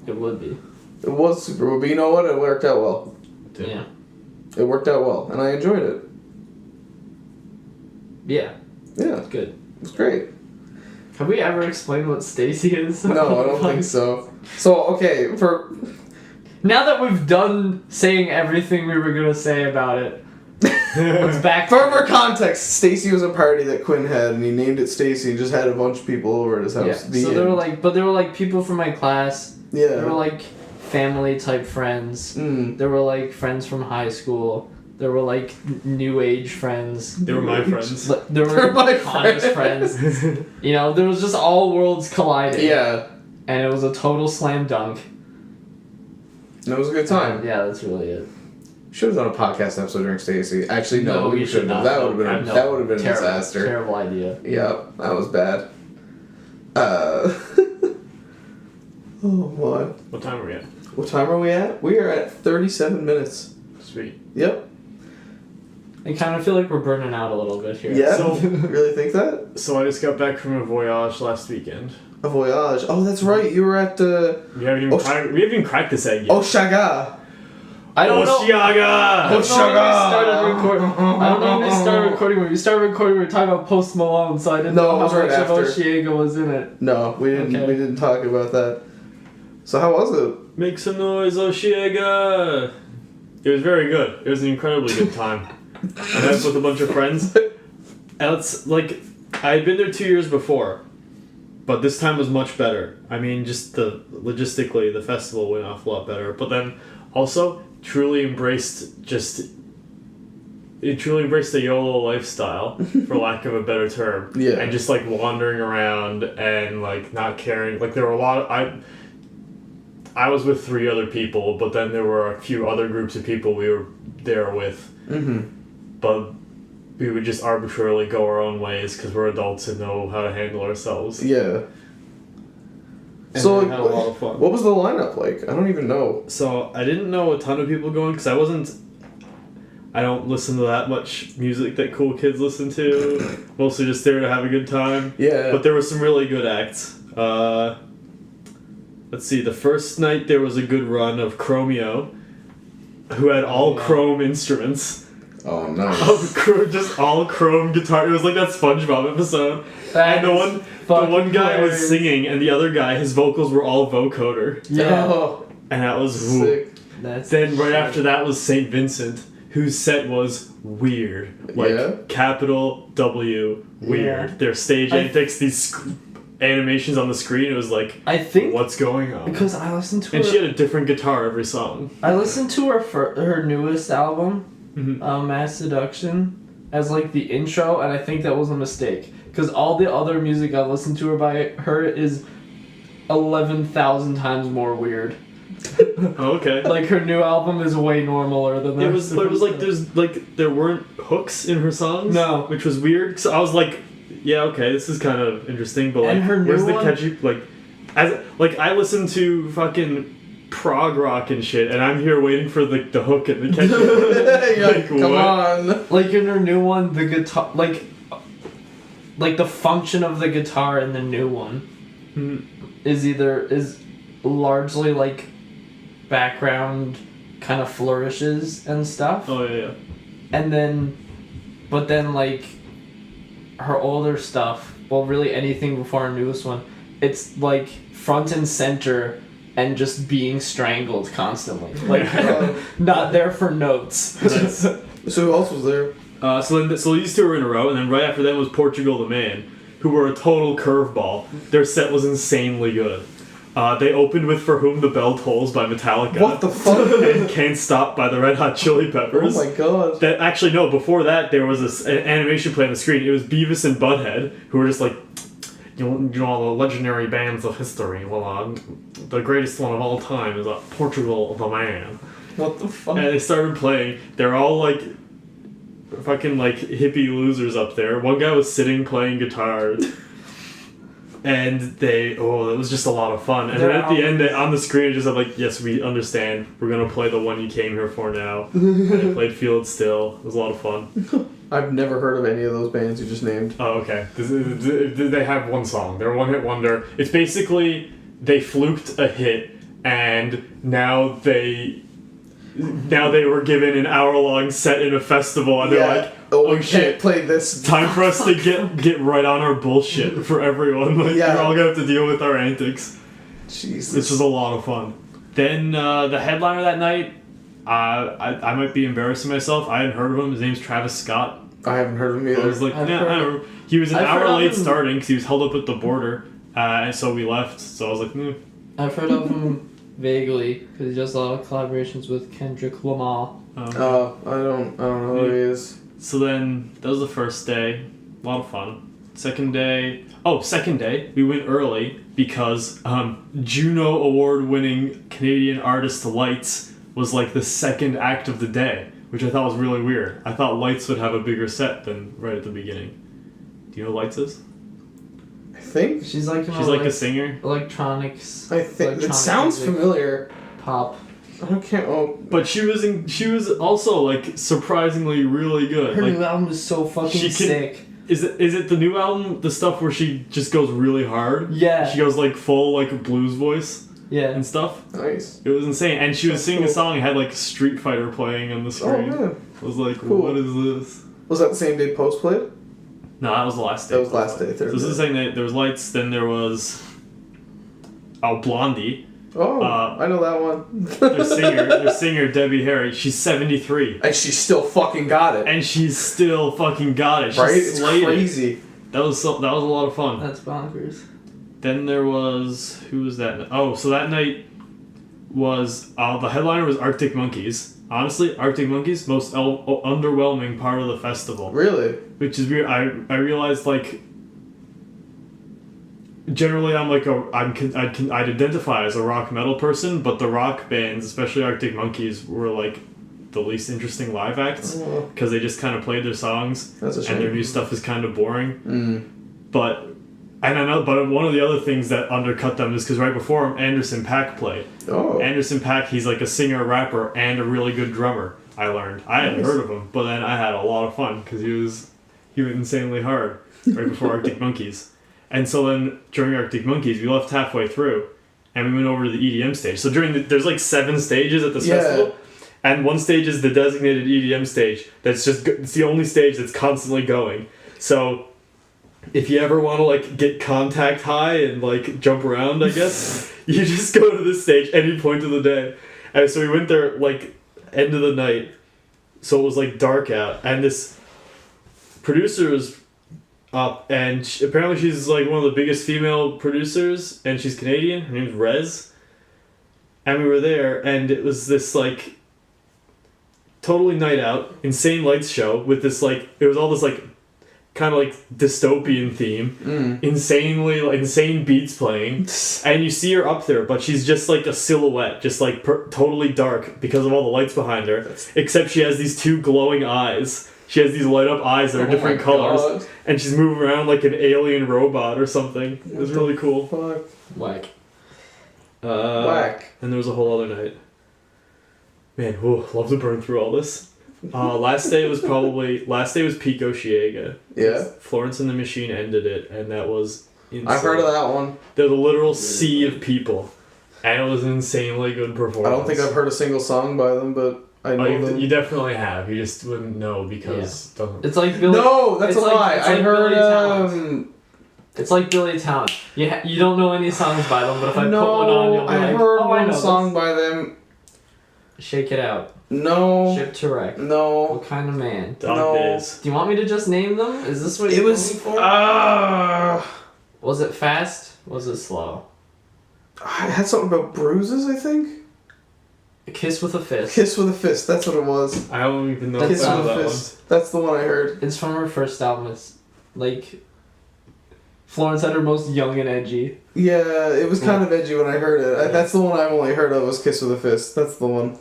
Speaker 3: It would be.
Speaker 1: It was super weird, but you know what? It worked out well.
Speaker 3: Yeah.
Speaker 1: It worked out well, and I enjoyed it.
Speaker 3: Yeah.
Speaker 1: Yeah,
Speaker 3: Good.
Speaker 1: it was great.
Speaker 3: Have we ever explained what Stacy is?
Speaker 1: No, I don't think so. So okay, for
Speaker 3: Now that we've done saying everything we were gonna say about it, let's back.
Speaker 1: further context, Stacy was a party that Quinn had, and he named it Stacy, and just had a bunch of people over at his house.
Speaker 3: Yeah.
Speaker 1: The
Speaker 3: So there were
Speaker 1: end.
Speaker 3: there were like people from my class. There were
Speaker 1: Yeah.
Speaker 3: like family type friends.
Speaker 1: Mm.
Speaker 3: There were like friends from high school. There were like new age friends.
Speaker 2: They were my friends.
Speaker 3: There
Speaker 1: They're
Speaker 3: were
Speaker 1: my
Speaker 3: Connor's friends. You know, there was just all worlds colliding.
Speaker 1: Yeah,
Speaker 3: And it was a total slam dunk.
Speaker 1: and it was a good time.
Speaker 3: Yeah, that's really it.
Speaker 1: Should have done a podcast episode during Stacy. Actually, no, we
Speaker 3: you should
Speaker 1: shouldn't have.
Speaker 3: not.
Speaker 1: That would have been
Speaker 3: No,
Speaker 1: that would have been a
Speaker 3: terrible,
Speaker 1: disaster.
Speaker 3: Terrible idea.
Speaker 1: Yeah, that was bad. Oh boy.
Speaker 2: What time are we at?
Speaker 1: What time are we at? We are at 37 minutes.
Speaker 2: Sweet.
Speaker 1: Yep.
Speaker 3: I kind of feel like we're burning out a little bit here.
Speaker 1: Yeah.
Speaker 2: So-
Speaker 1: Really think that?
Speaker 2: So I just got back from a voyage last weekend.
Speaker 1: A voyage. Oh, that's right. You were at
Speaker 2: We haven't even cracked this egg yet.
Speaker 1: Osheaga.
Speaker 3: I don't know.
Speaker 2: Osheaga!
Speaker 3: I don't know when we started recording. I don't know when we
Speaker 1: Oh.
Speaker 3: started recording. When we started recording, we were talking about Post Malone, so I didn't
Speaker 1: No,
Speaker 3: know
Speaker 1: it
Speaker 3: how
Speaker 1: was right
Speaker 3: much of
Speaker 1: after.
Speaker 3: Osheaga was in it.
Speaker 1: No, we didn't.
Speaker 3: Okay.
Speaker 1: We didn't talk about that. So how was it?
Speaker 2: Make some noise, Osheaga! It was very good. It was an incredibly good time. I met with a bunch of friends. And it's like, I had been there 2 years before, but this time was much better. I mean, just logistically, the festival went off a lot better. But then also, it truly embraced the YOLO lifestyle, for lack of a better term.
Speaker 1: Yeah.
Speaker 2: And just like wandering around and like not caring. Like there were a lot of, I was with 3 other people, but then there were a few other groups of people we were there with.
Speaker 1: Mm-hmm.
Speaker 2: But we would just arbitrarily go our own ways because we're adults and know how to handle ourselves.
Speaker 1: Yeah.
Speaker 3: And
Speaker 1: So,
Speaker 3: we had a lot of fun.
Speaker 1: what was the lineup like? I don't even know.
Speaker 2: So I didn't know a ton of people going because I don't listen to that much music that cool kids listen to. Mostly just there to have a good time.
Speaker 1: Yeah.
Speaker 2: But there were some really good acts. Let's see, the first night there was a good run of Chromeo, who had all chrome instruments.
Speaker 1: Oh no.
Speaker 2: Just all chrome guitar. It was like that SpongeBob episode.
Speaker 3: That
Speaker 2: And the
Speaker 3: is
Speaker 2: one
Speaker 3: fucking
Speaker 2: guy was
Speaker 1: hilarious.
Speaker 2: singing, and the other guy, his vocals were all vocoder.
Speaker 3: Yeah.
Speaker 1: Oh,
Speaker 2: And that was ooh.
Speaker 1: sick.
Speaker 3: That's
Speaker 2: Then right after that was St. Vincent, whose set was weird. Like,
Speaker 1: Yeah?
Speaker 2: capital W, weird.
Speaker 3: Yeah.
Speaker 2: Their stage
Speaker 3: I-
Speaker 2: antics, these animations on the screen, it was like,
Speaker 3: I think
Speaker 2: what's going on?
Speaker 3: because I listened to
Speaker 2: And
Speaker 3: her.
Speaker 2: she had a different guitar every song.
Speaker 3: I listened to her newest album,
Speaker 2: Mhm.
Speaker 3: Mass Seduction, as like the intro, and I think that was a mistake because all the other music I listened to her by her is 11,000 times more weird.
Speaker 2: Oh, okay.
Speaker 3: Like her new album is way normaler than that.
Speaker 2: It was like there weren't hooks in her songs.
Speaker 3: No.
Speaker 2: Which was weird. So I was like, yeah, okay, this is kind of interesting, but like,
Speaker 3: And her new
Speaker 2: where's the
Speaker 3: one-
Speaker 2: catchy I listen to fucking prog rock and shit, and I'm here waiting for the hook and the catchy.
Speaker 1: Like, come on.
Speaker 3: Like in her new one, the guitar, like the function of the guitar in the new one is largely like background kind of flourishes and stuff.
Speaker 2: Oh yeah.
Speaker 3: And then, but then like her older stuff, well, really anything before her newest one, it's like front and center and just being strangled constantly. Like not there for notes.
Speaker 2: Nice.
Speaker 1: So who else was there?
Speaker 2: So these two were in a row, and then right after them was Portugal the Man, who were a total curveball. Their set was insanely good. They opened with "For Whom the Bell Tolls" by Metallica.
Speaker 1: What the fuck?
Speaker 2: And "Can't Stop" by the Red Hot Chili Peppers.
Speaker 1: Oh my god.
Speaker 2: That actually no. Before that, there was an animation play on the screen. It was Beavis and Butthead, who were just like, you know, the legendary bands of history. Well, the greatest one of all time is Portugal the Man.
Speaker 1: What the fuck?
Speaker 2: And they started playing. They're all like fucking like hippie losers up there. One guy was sitting playing guitar. And it was just a lot of fun. And then at the end, on the screen, it just said like, yes, we understand. We're going to play the one you came here for now. And they played Feel It Still. It was a lot of fun.
Speaker 1: I've never heard of any of those bands you just named.
Speaker 2: Oh, okay. They have one song. They're a one-hit wonder. It's basically they fluked a hit, and now they were given an hour-long set in a festival, and they're like,
Speaker 1: oh
Speaker 2: oh shit,
Speaker 1: can't play this.
Speaker 2: time for us to get right on our bullshit for everyone. Like,
Speaker 1: Yeah.
Speaker 2: we're all gonna have to deal with our antics.
Speaker 1: Jesus.
Speaker 2: This was a lot of fun. Then the headliner that night, I might be embarrassing myself. I hadn't heard of him. His name's Travis Scott.
Speaker 1: I haven't heard of him
Speaker 2: I
Speaker 1: either.
Speaker 2: was like,
Speaker 3: I've
Speaker 2: nah,
Speaker 3: heard-
Speaker 2: I don't know. He was an
Speaker 3: I've heard
Speaker 2: hour
Speaker 3: of
Speaker 2: late
Speaker 3: him.
Speaker 2: starting because he was held up at the border, and so we left. So I was like,
Speaker 3: I've heard of him vaguely because he does a lot of collaborations with Kendrick Lamar.
Speaker 1: I don't know who he is.
Speaker 2: So then that was the first day, a lot of fun. Second day, we went early because Juno award-winning Canadian artist Lights was like the second act of the day, which I thought was really weird. I thought Lights would have a bigger set than right at the beginning. Do you know who Lights is?
Speaker 1: I think.
Speaker 3: She's like
Speaker 2: A singer.
Speaker 3: electronics.
Speaker 1: I think it
Speaker 3: electronic
Speaker 1: sounds
Speaker 3: music,
Speaker 1: familiar.
Speaker 3: Pop.
Speaker 1: I can't. Oh,
Speaker 2: But she was also like surprisingly really good.
Speaker 3: Her
Speaker 2: Like,
Speaker 3: new album is so fucking
Speaker 2: she can-
Speaker 3: sick.
Speaker 2: is it the new album, the stuff where she just goes really hard?
Speaker 3: Yeah.
Speaker 2: She goes like full like blues voice
Speaker 3: Yeah.
Speaker 2: and stuff.
Speaker 1: nice.
Speaker 2: It was insane. And she was
Speaker 1: That's
Speaker 2: singing a
Speaker 1: cool.
Speaker 2: song and had like Street Fighter playing on the
Speaker 1: Oh
Speaker 2: screen.
Speaker 1: man.
Speaker 2: I was like,
Speaker 1: Cool.
Speaker 2: what is this?
Speaker 1: Was that the same day Post played?
Speaker 2: No, that was the last day.
Speaker 1: That was last day,
Speaker 2: So
Speaker 1: third
Speaker 2: this is the
Speaker 1: day.
Speaker 2: second day. There was Lights, then there was Blondie.
Speaker 1: Oh, I know that one.
Speaker 2: Their singer Debbie Harry. She's 73.
Speaker 1: And she still fucking got it.
Speaker 2: And she's still fucking got it. She
Speaker 1: Right? It's
Speaker 2: slayed it.
Speaker 1: crazy.
Speaker 2: That was a lot of fun.
Speaker 3: That's bonkers.
Speaker 2: Then there was who was that? Oh, so that night was the headliner was Arctic Monkeys. Honestly, Arctic Monkeys most underwhelming part of the festival,
Speaker 1: Really?
Speaker 2: which is weird. I realized like generally I'm like I'd identify as a rock metal person, but the rock bands, especially Arctic Monkeys, were like the least interesting live acts
Speaker 1: Oh,
Speaker 2: because they just kind of played their songs
Speaker 1: that's a
Speaker 2: and their
Speaker 1: shame.
Speaker 2: new stuff is kind of boring.
Speaker 1: Mm.
Speaker 2: But I know, but one of the other things that undercut them is because right before him, Anderson .Paak played.
Speaker 1: Oh.
Speaker 2: Anderson .Paak, he's like a singer, rapper, and a really good drummer. I learned. I hadn't
Speaker 1: Nice.
Speaker 2: heard of him, but then I had a lot of fun because he went insanely hard right before Arctic Monkeys. And so then during Arctic Monkeys, we left halfway through, and we went over to the EDM stage. So there's like 7 stages at this
Speaker 1: Yeah.
Speaker 2: festival. And one stage is the designated EDM stage. It's the only stage that's constantly going. So if you ever want to like get contact high and like jump around, I guess you just go to this stage any point of the day. And so we went there like end of the night, so it was like dark out, and this producer was up, and apparently she's like one of the biggest female producers, and she's Canadian. Her name's Rez, and we were there, and it was this like totally night out, insane lights show with this like it was all this like kind of like dystopian theme, insane beats playing, and you see her up there, but she's just like a silhouette, just like totally dark because of all the lights behind her. Except she has these two glowing eyes. She has these light up eyes that are different colors, and she's moving around like an alien robot or something. It was really cool.
Speaker 1: Fuck.
Speaker 3: Whack.
Speaker 1: Whack.
Speaker 2: And there was a whole other night. Man, love to burn through all this. Last day was Peak Osheaga.
Speaker 1: Yeah.
Speaker 2: Florence and the Machine ended it, and that was insane.
Speaker 1: I've heard of that one.
Speaker 2: There's a literal sea of people, and it was an insanely good performance.
Speaker 1: I don't think I've heard a single song by them, but I know them.
Speaker 2: You definitely have. You just wouldn't know because it doesn't.
Speaker 3: It's like Billy.
Speaker 1: No, that's a lie.
Speaker 3: It's
Speaker 1: I
Speaker 3: like
Speaker 1: heard.
Speaker 3: Billy Talent. It's like Billy Talent. You don't know any songs by them, but if I put one on, you'll be
Speaker 1: I
Speaker 3: like,
Speaker 1: heard
Speaker 3: oh, I
Speaker 1: one
Speaker 3: know
Speaker 1: song
Speaker 3: this.
Speaker 1: by them.
Speaker 3: Shake It Out.
Speaker 1: No.
Speaker 3: Ship to Wreck.
Speaker 1: No.
Speaker 3: What kind of man?
Speaker 2: Dog days.
Speaker 3: Do you want me to just name them? Is this what
Speaker 1: It
Speaker 3: you're
Speaker 1: was.
Speaker 3: looking for? Was it fast? Was it slow?
Speaker 1: I had something about bruises, I think.
Speaker 3: A Kiss with a Fist.
Speaker 1: Kiss with a Fist. That's what it was.
Speaker 2: I don't even know
Speaker 1: Kiss
Speaker 2: about
Speaker 1: with a
Speaker 2: that
Speaker 1: Fist. That's the one I heard.
Speaker 3: It's from her first album. It's like Florence at her most young and edgy.
Speaker 1: Yeah, it was kind of edgy when I heard it.
Speaker 3: Yeah.
Speaker 1: That's the one I've only heard of was Kiss with a Fist. That's the one.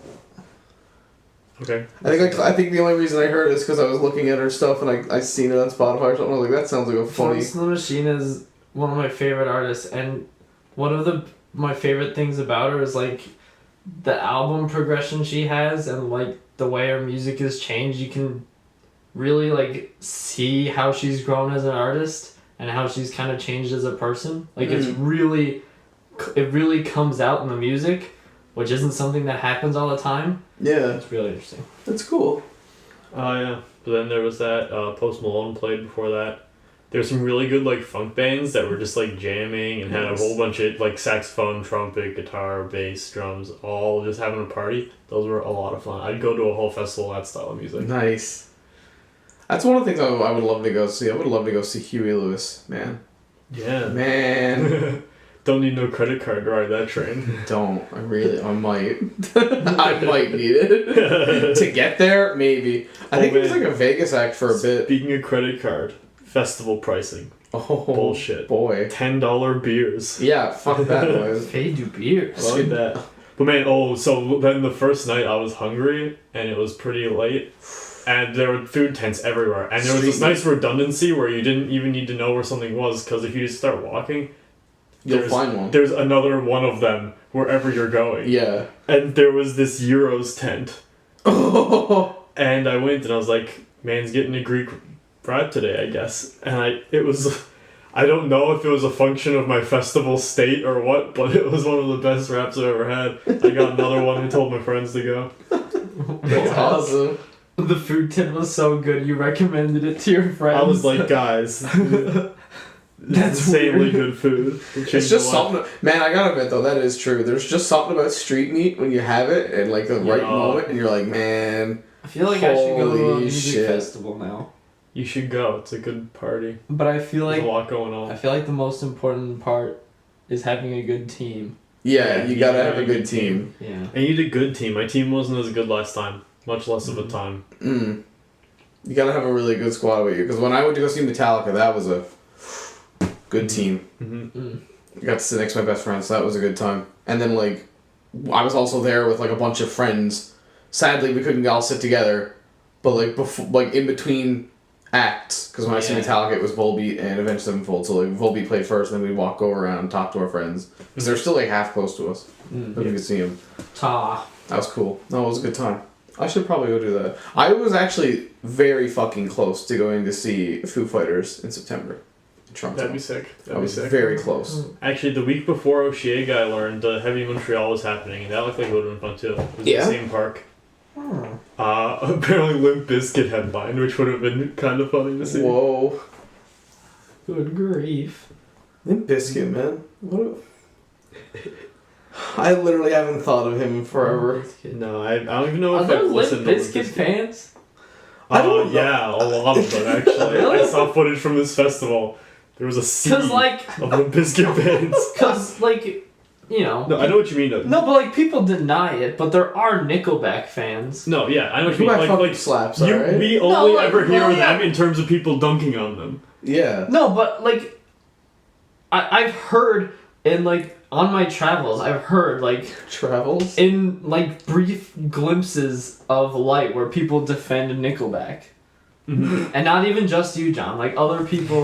Speaker 2: Okay.
Speaker 1: I think the only reason I heard it is because I was looking at her stuff and I seen it on Spotify or something. I was like, that sounds like a funny.
Speaker 3: Florence and the Machine is one of my favorite artists, and one of my favorite things about her is like the album progression she has, and like the way her music has changed. You can really like see how she's grown as an artist and how she's kind of changed as a person. Like it really comes out in the music, which isn't something that happens all the time.
Speaker 1: Yeah.
Speaker 3: It's really interesting.
Speaker 1: That's cool.
Speaker 2: Oh yeah. But then there was that Post Malone played before that. There's some really good like funk bands that were just like jamming and had a whole bunch of like saxophone, trumpet, guitar, bass, drums, all just having a party. Those were a lot of fun. I'd go to a whole festival of that style of music.
Speaker 1: Nice. That's one of the things I would love to go see. I would love to go see Huey Lewis, man.
Speaker 2: Yeah.
Speaker 1: Man.
Speaker 2: Don't need no credit card to ride that train.
Speaker 1: Don't. I might. I might need it. To get there, maybe. I think it was like a Vegas act for a bit.
Speaker 2: Speaking of credit card, festival pricing.
Speaker 1: Oh,
Speaker 2: bullshit.
Speaker 1: Boy.
Speaker 2: $10 beers.
Speaker 1: Yeah, fuck that noise.
Speaker 3: Paid you beers.
Speaker 2: Fuck that. But man, so then the first night I was hungry and it was pretty late. And there were food tents everywhere. And there was this nice redundancy where you didn't even need to know where something was, because if you just start walking,
Speaker 1: you'll find one.
Speaker 2: There's another one of them wherever you're going.
Speaker 1: Yeah.
Speaker 2: And there was this Euros tent.
Speaker 1: Oh.
Speaker 2: And I went and I was like, man's getting a Greek ride today, I guess. And I don't know if it was a function of my festival state or what, but it was one of the best wraps I've ever had. I got another one and told my friends to go.
Speaker 1: That's awesome.
Speaker 3: The food tent was so good, you recommended it to your friends.
Speaker 2: I was like, guys, that's insanely good food.
Speaker 1: It's just something. Man, I gotta admit though, that is true. There's just something about street meat when you have it and like the right moment, and you're like, man.
Speaker 3: I feel like I should go to a music
Speaker 1: shit.
Speaker 3: festival now.
Speaker 2: You should go. It's a good party.
Speaker 3: But I feel like
Speaker 2: there's a lot going on.
Speaker 3: I feel like the most important part is having a good team.
Speaker 1: Yeah, you gotta have a good team.
Speaker 3: Yeah.
Speaker 2: And you need a good team. My team wasn't as good last time. Much less of a time.
Speaker 1: You gotta have a really good squad with you. Because when I went to go see Metallica, that was a good team. I got to sit next to my best friend, so that was a good time. And then, like, I was also there with, like, a bunch of friends. Sadly, we couldn't all sit together. But, like, in between acts, because when I see Metallica, it was Volbeat and Avenged Sevenfold. So, like, Volbeat played first, and then we'd go around and talk to our friends. Because they're still, like, half close to us. But we could see them. That was cool. No, it was a good time. I should probably go do that. I was actually very fucking close to going to see Foo Fighters in September in Toronto.
Speaker 2: That'd be sick.
Speaker 1: I was very close.
Speaker 2: Actually, the week before Osheaga, I learned Heavy Montreal was happening, and that looked like it would have been fun too. It was in the same park. Apparently Limp Bizkit headlined, which would have been kind of funny to see.
Speaker 1: Whoa.
Speaker 3: Good grief.
Speaker 1: Limp Bizkit, man. I literally haven't thought of him forever.
Speaker 2: No, I don't even know if
Speaker 3: I've
Speaker 2: I've listened to
Speaker 3: Limp
Speaker 2: Limp
Speaker 3: Bizkit
Speaker 2: Bizkit.
Speaker 3: fans?
Speaker 2: Yeah, a lot of them actually.
Speaker 3: Really?
Speaker 2: I saw footage from this festival. There was a sea
Speaker 3: Cause like
Speaker 2: of Limp Bizkit fans.
Speaker 3: Cause like you know.
Speaker 2: No, I know what you mean though.
Speaker 3: No, but like people deny it, but there are Nickelback fans.
Speaker 2: No, yeah, I know what you
Speaker 1: Nickelback
Speaker 2: mean.
Speaker 1: fucking
Speaker 2: Like
Speaker 1: slaps,
Speaker 2: you,
Speaker 1: alright?
Speaker 2: we only
Speaker 3: like,
Speaker 2: ever hear
Speaker 3: well, yeah.
Speaker 2: them in terms of people dunking on them.
Speaker 1: Yeah.
Speaker 3: No, but like, I've heard in like on my travels, I've heard like
Speaker 1: Travels?
Speaker 3: in like brief glimpses of light where people defend Nickelback.
Speaker 2: Mm-hmm.
Speaker 3: And not even just you, John, like other people.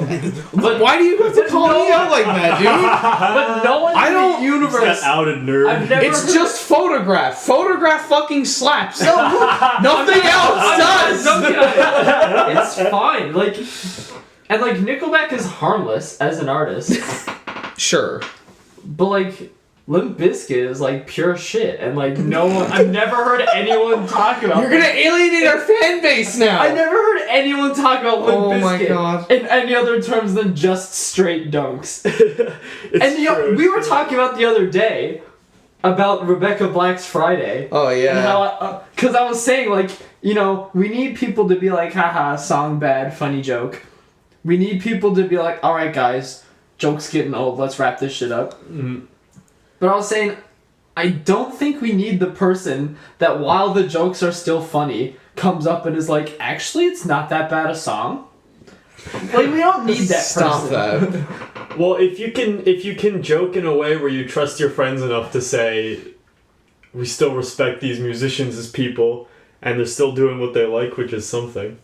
Speaker 3: But
Speaker 1: Why do you have to call me out like that, dude?
Speaker 3: but no one
Speaker 1: I
Speaker 3: in
Speaker 1: don't-
Speaker 3: the universe.
Speaker 2: That outed nerd.
Speaker 3: I've never
Speaker 1: It's
Speaker 3: heard-
Speaker 1: just Photograph. Photograph fucking slaps.
Speaker 3: No,
Speaker 1: Nothing else does.
Speaker 3: It's fine. Like, and like Nickelback is harmless as an artist,
Speaker 1: Sure.
Speaker 3: but like Limp Bizkit is like pure shit, and like no one. I've never heard anyone talk about.
Speaker 1: You're gonna alienate our fan base now.
Speaker 3: I never heard anyone talk about Limp
Speaker 1: Oh my
Speaker 3: Bizkit
Speaker 1: God.
Speaker 3: in any other terms than just straight dunks. And you know,
Speaker 2: true,
Speaker 3: we
Speaker 2: it's
Speaker 3: were
Speaker 2: true.
Speaker 3: talking about the other day about Rebecca Black's Friday.
Speaker 1: Oh
Speaker 3: And
Speaker 1: yeah.
Speaker 3: how, because I was saying, like, you know, we need people to be like, haha, song bad, funny joke. We need people to be like, alright, guys, joke's getting old, let's wrap this shit up.
Speaker 2: Mhm.
Speaker 3: But I was saying, I don't think we need the person that, while the jokes are still funny, comes up and is like, actually, it's not that bad a song. Like, we don't need that
Speaker 1: Stop
Speaker 3: person.
Speaker 1: that.
Speaker 2: Well, if you can joke in a way where you trust your friends enough to say, we still respect these musicians as people, and they're still doing what they like, which is something.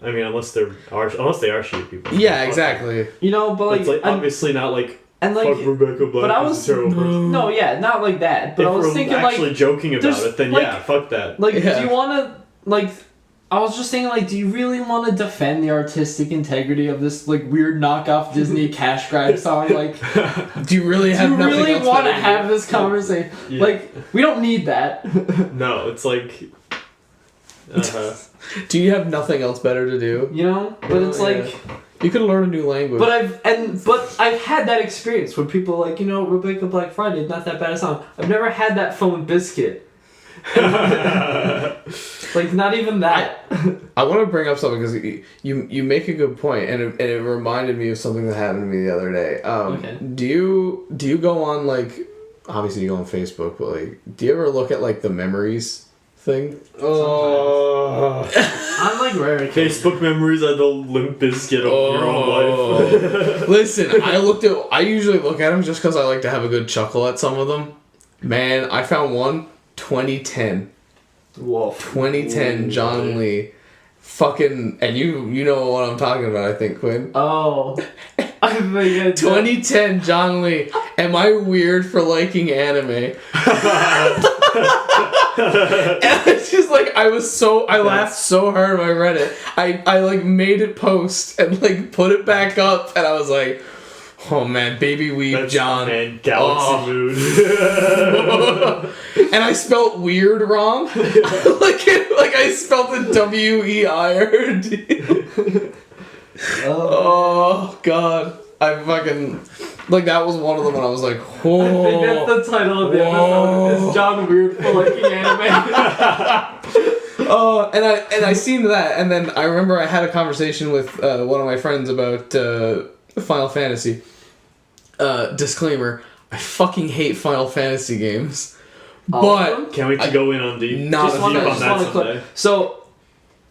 Speaker 2: I mean, unless they are shitty people.
Speaker 1: Yeah, exactly.
Speaker 3: You know, but
Speaker 2: It's
Speaker 3: like,
Speaker 2: like obviously not like
Speaker 3: and like,
Speaker 2: fuck Rebecca Black.
Speaker 3: but I
Speaker 2: is
Speaker 3: was-
Speaker 2: a terrible person.
Speaker 3: no, yeah, not like that. But
Speaker 2: If
Speaker 3: I was
Speaker 2: we're
Speaker 3: thinking,
Speaker 2: actually
Speaker 3: like,
Speaker 2: joking about
Speaker 3: there's,
Speaker 2: it, then
Speaker 3: like-
Speaker 2: yeah, fuck that.
Speaker 3: like,
Speaker 1: Yeah.
Speaker 3: do you want to, like, I was just thinking, like, do you really want to defend the artistic integrity of this, like, weird knockoff Disney cash grab song? Like,
Speaker 1: Do you really
Speaker 3: do
Speaker 1: have
Speaker 3: you
Speaker 1: nothing
Speaker 3: really
Speaker 1: else
Speaker 3: want to
Speaker 1: better do?
Speaker 3: have this conversation?
Speaker 2: Yeah.
Speaker 3: Like, we don't need that.
Speaker 2: No, it's like.
Speaker 1: Do you have nothing else better to do?
Speaker 3: You know? But it's
Speaker 1: Oh, yeah.
Speaker 3: like,
Speaker 1: You could learn a new language.
Speaker 3: but I've had that experience where people are like, you know, Rebecca Black Friday is not that bad a song. I've never had that phone biscuit. Like, not even that.
Speaker 1: I want to bring up something because you make a good point, and it reminded me of something that happened to me the other day.
Speaker 3: Okay.
Speaker 1: Do you go on, like, obviously you go on Facebook, but like, do you ever look at like the memories thing?
Speaker 2: Oh.
Speaker 3: I'm like rare.
Speaker 2: Facebook memories are the Limp Bizkit of your own life.
Speaker 1: Listen, I usually look at them just because I like to have a good chuckle at some of them. Man, I found one 2010.
Speaker 3: Whoa.
Speaker 1: 2010 John Lee. Fucking, and you know what I'm talking about, I think, Quinn.
Speaker 3: Oh. I think I did.
Speaker 1: 2010 John Lee. Am I weird for liking anime? And it's just like, I laughed so hard when I read it. I like made it post and like put it back up, and I was like, oh man, baby weeb
Speaker 2: That's
Speaker 1: John.
Speaker 2: man, galaxy mood.
Speaker 1: And I spelt weird wrong. like I spelled the W-E-I-R-D. Oh god. I fucking, like, that was one of them, and I was like,
Speaker 3: I think
Speaker 1: whoa.
Speaker 3: that's the title of the episode. Is John Weird for liking anime?
Speaker 1: Oh, and I seen that, and then I remember I had a conversation with one of my friends about Final Fantasy. Disclaimer: I fucking hate Final Fantasy games, but
Speaker 2: Can't wait to go in on deep.
Speaker 1: Not
Speaker 3: Just
Speaker 1: a
Speaker 3: wanna-
Speaker 1: few
Speaker 2: on
Speaker 3: just
Speaker 2: that
Speaker 3: wanna
Speaker 2: someday.
Speaker 3: So,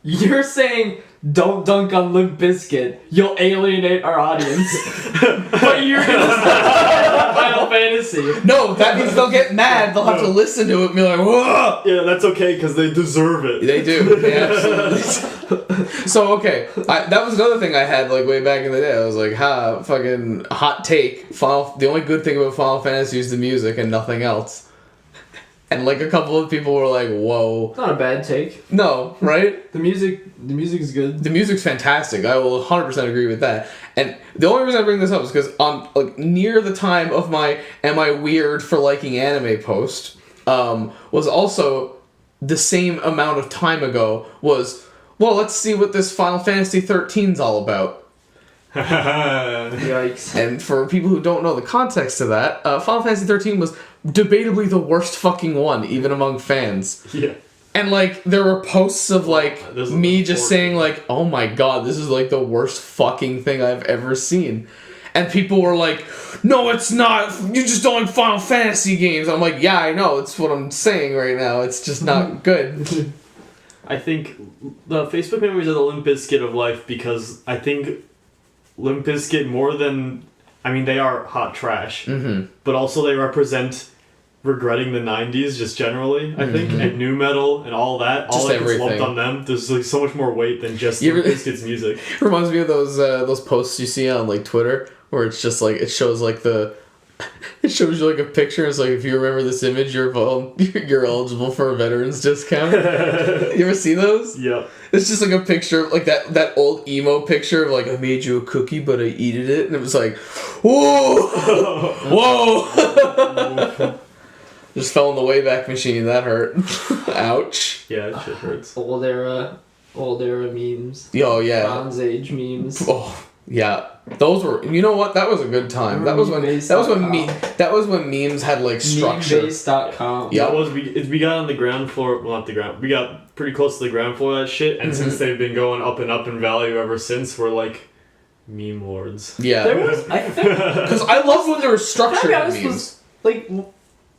Speaker 3: you're saying don't dunk on Limp Bizkit. You'll alienate our audience. But you're gonna start Final Fantasy.
Speaker 1: no, that means they'll get mad. They'll have to listen to it and be like, whoa.
Speaker 2: Yeah, that's okay because they deserve it.
Speaker 1: They do. They absolutely. So okay, that was another thing I had like way back in the day. I was like, fucking hot take. The only good thing about Final Fantasy is the music and nothing else. And like a couple of people were like, whoa.
Speaker 3: Not a bad take.
Speaker 1: No, right?
Speaker 3: The music is good.
Speaker 1: The music's fantastic. I will 100% agree with that. And the only reason I bring this up is because on like near the time of my "Am I weird for liking anime" post, was also the same amount of time ago was, well, let's see what this Final Fantasy 13's all about.
Speaker 3: Yikes.
Speaker 1: And for people who don't know the context to that, Final Fantasy 13 was debatably the worst fucking one, even among fans.
Speaker 2: Yeah.
Speaker 1: And like there were posts of like
Speaker 2: This is
Speaker 1: me just
Speaker 2: important.
Speaker 1: saying like, oh my god, this is like the worst fucking thing I've ever seen. And people were like, no, it's not. You just don't like Final Fantasy games. I'm like, yeah, I know. It's what I'm saying right now. It's just not good.
Speaker 2: I think the Facebook memories are the Limp Bizkit of life, because I think Limp Bizkit more than... I mean, they are hot trash, but also they represent regretting the 90s just generally, I think, and nu metal and all that.
Speaker 1: Just
Speaker 2: all that gets
Speaker 1: everything.
Speaker 2: lumped on them. There's like so much more weight than just
Speaker 1: You
Speaker 2: Limp
Speaker 1: ever-
Speaker 2: Bizkit's music.
Speaker 1: It reminds me of those posts you see on like Twitter where it's just like it shows you like a picture. It's like, if you remember this image, you're eligible for a veterans discount. You ever see those?
Speaker 2: Yep.
Speaker 1: It's just like a picture of like that old emo picture of like, I made you a cookie but I eated it, and it was like, whoa, whoa. Just fell in the Wayback Machine. That hurt. Ouch.
Speaker 2: Yeah, that shit hurts.
Speaker 3: Old era memes.
Speaker 1: Oh yeah.
Speaker 3: Bronze Age memes.
Speaker 1: Oh yeah. Those were. You know what? That was a good time. That was when memes had like structure.
Speaker 3: Memebase.com.
Speaker 1: Yeah.
Speaker 2: We got on the ground floor. Well, not the ground. We got pretty close to the ground floor of that shit, and since they've been going up and up in value ever since, we're like meme lords.
Speaker 1: Yeah.
Speaker 3: There was, I think,
Speaker 1: Because I love when they were structured memes.
Speaker 3: was like,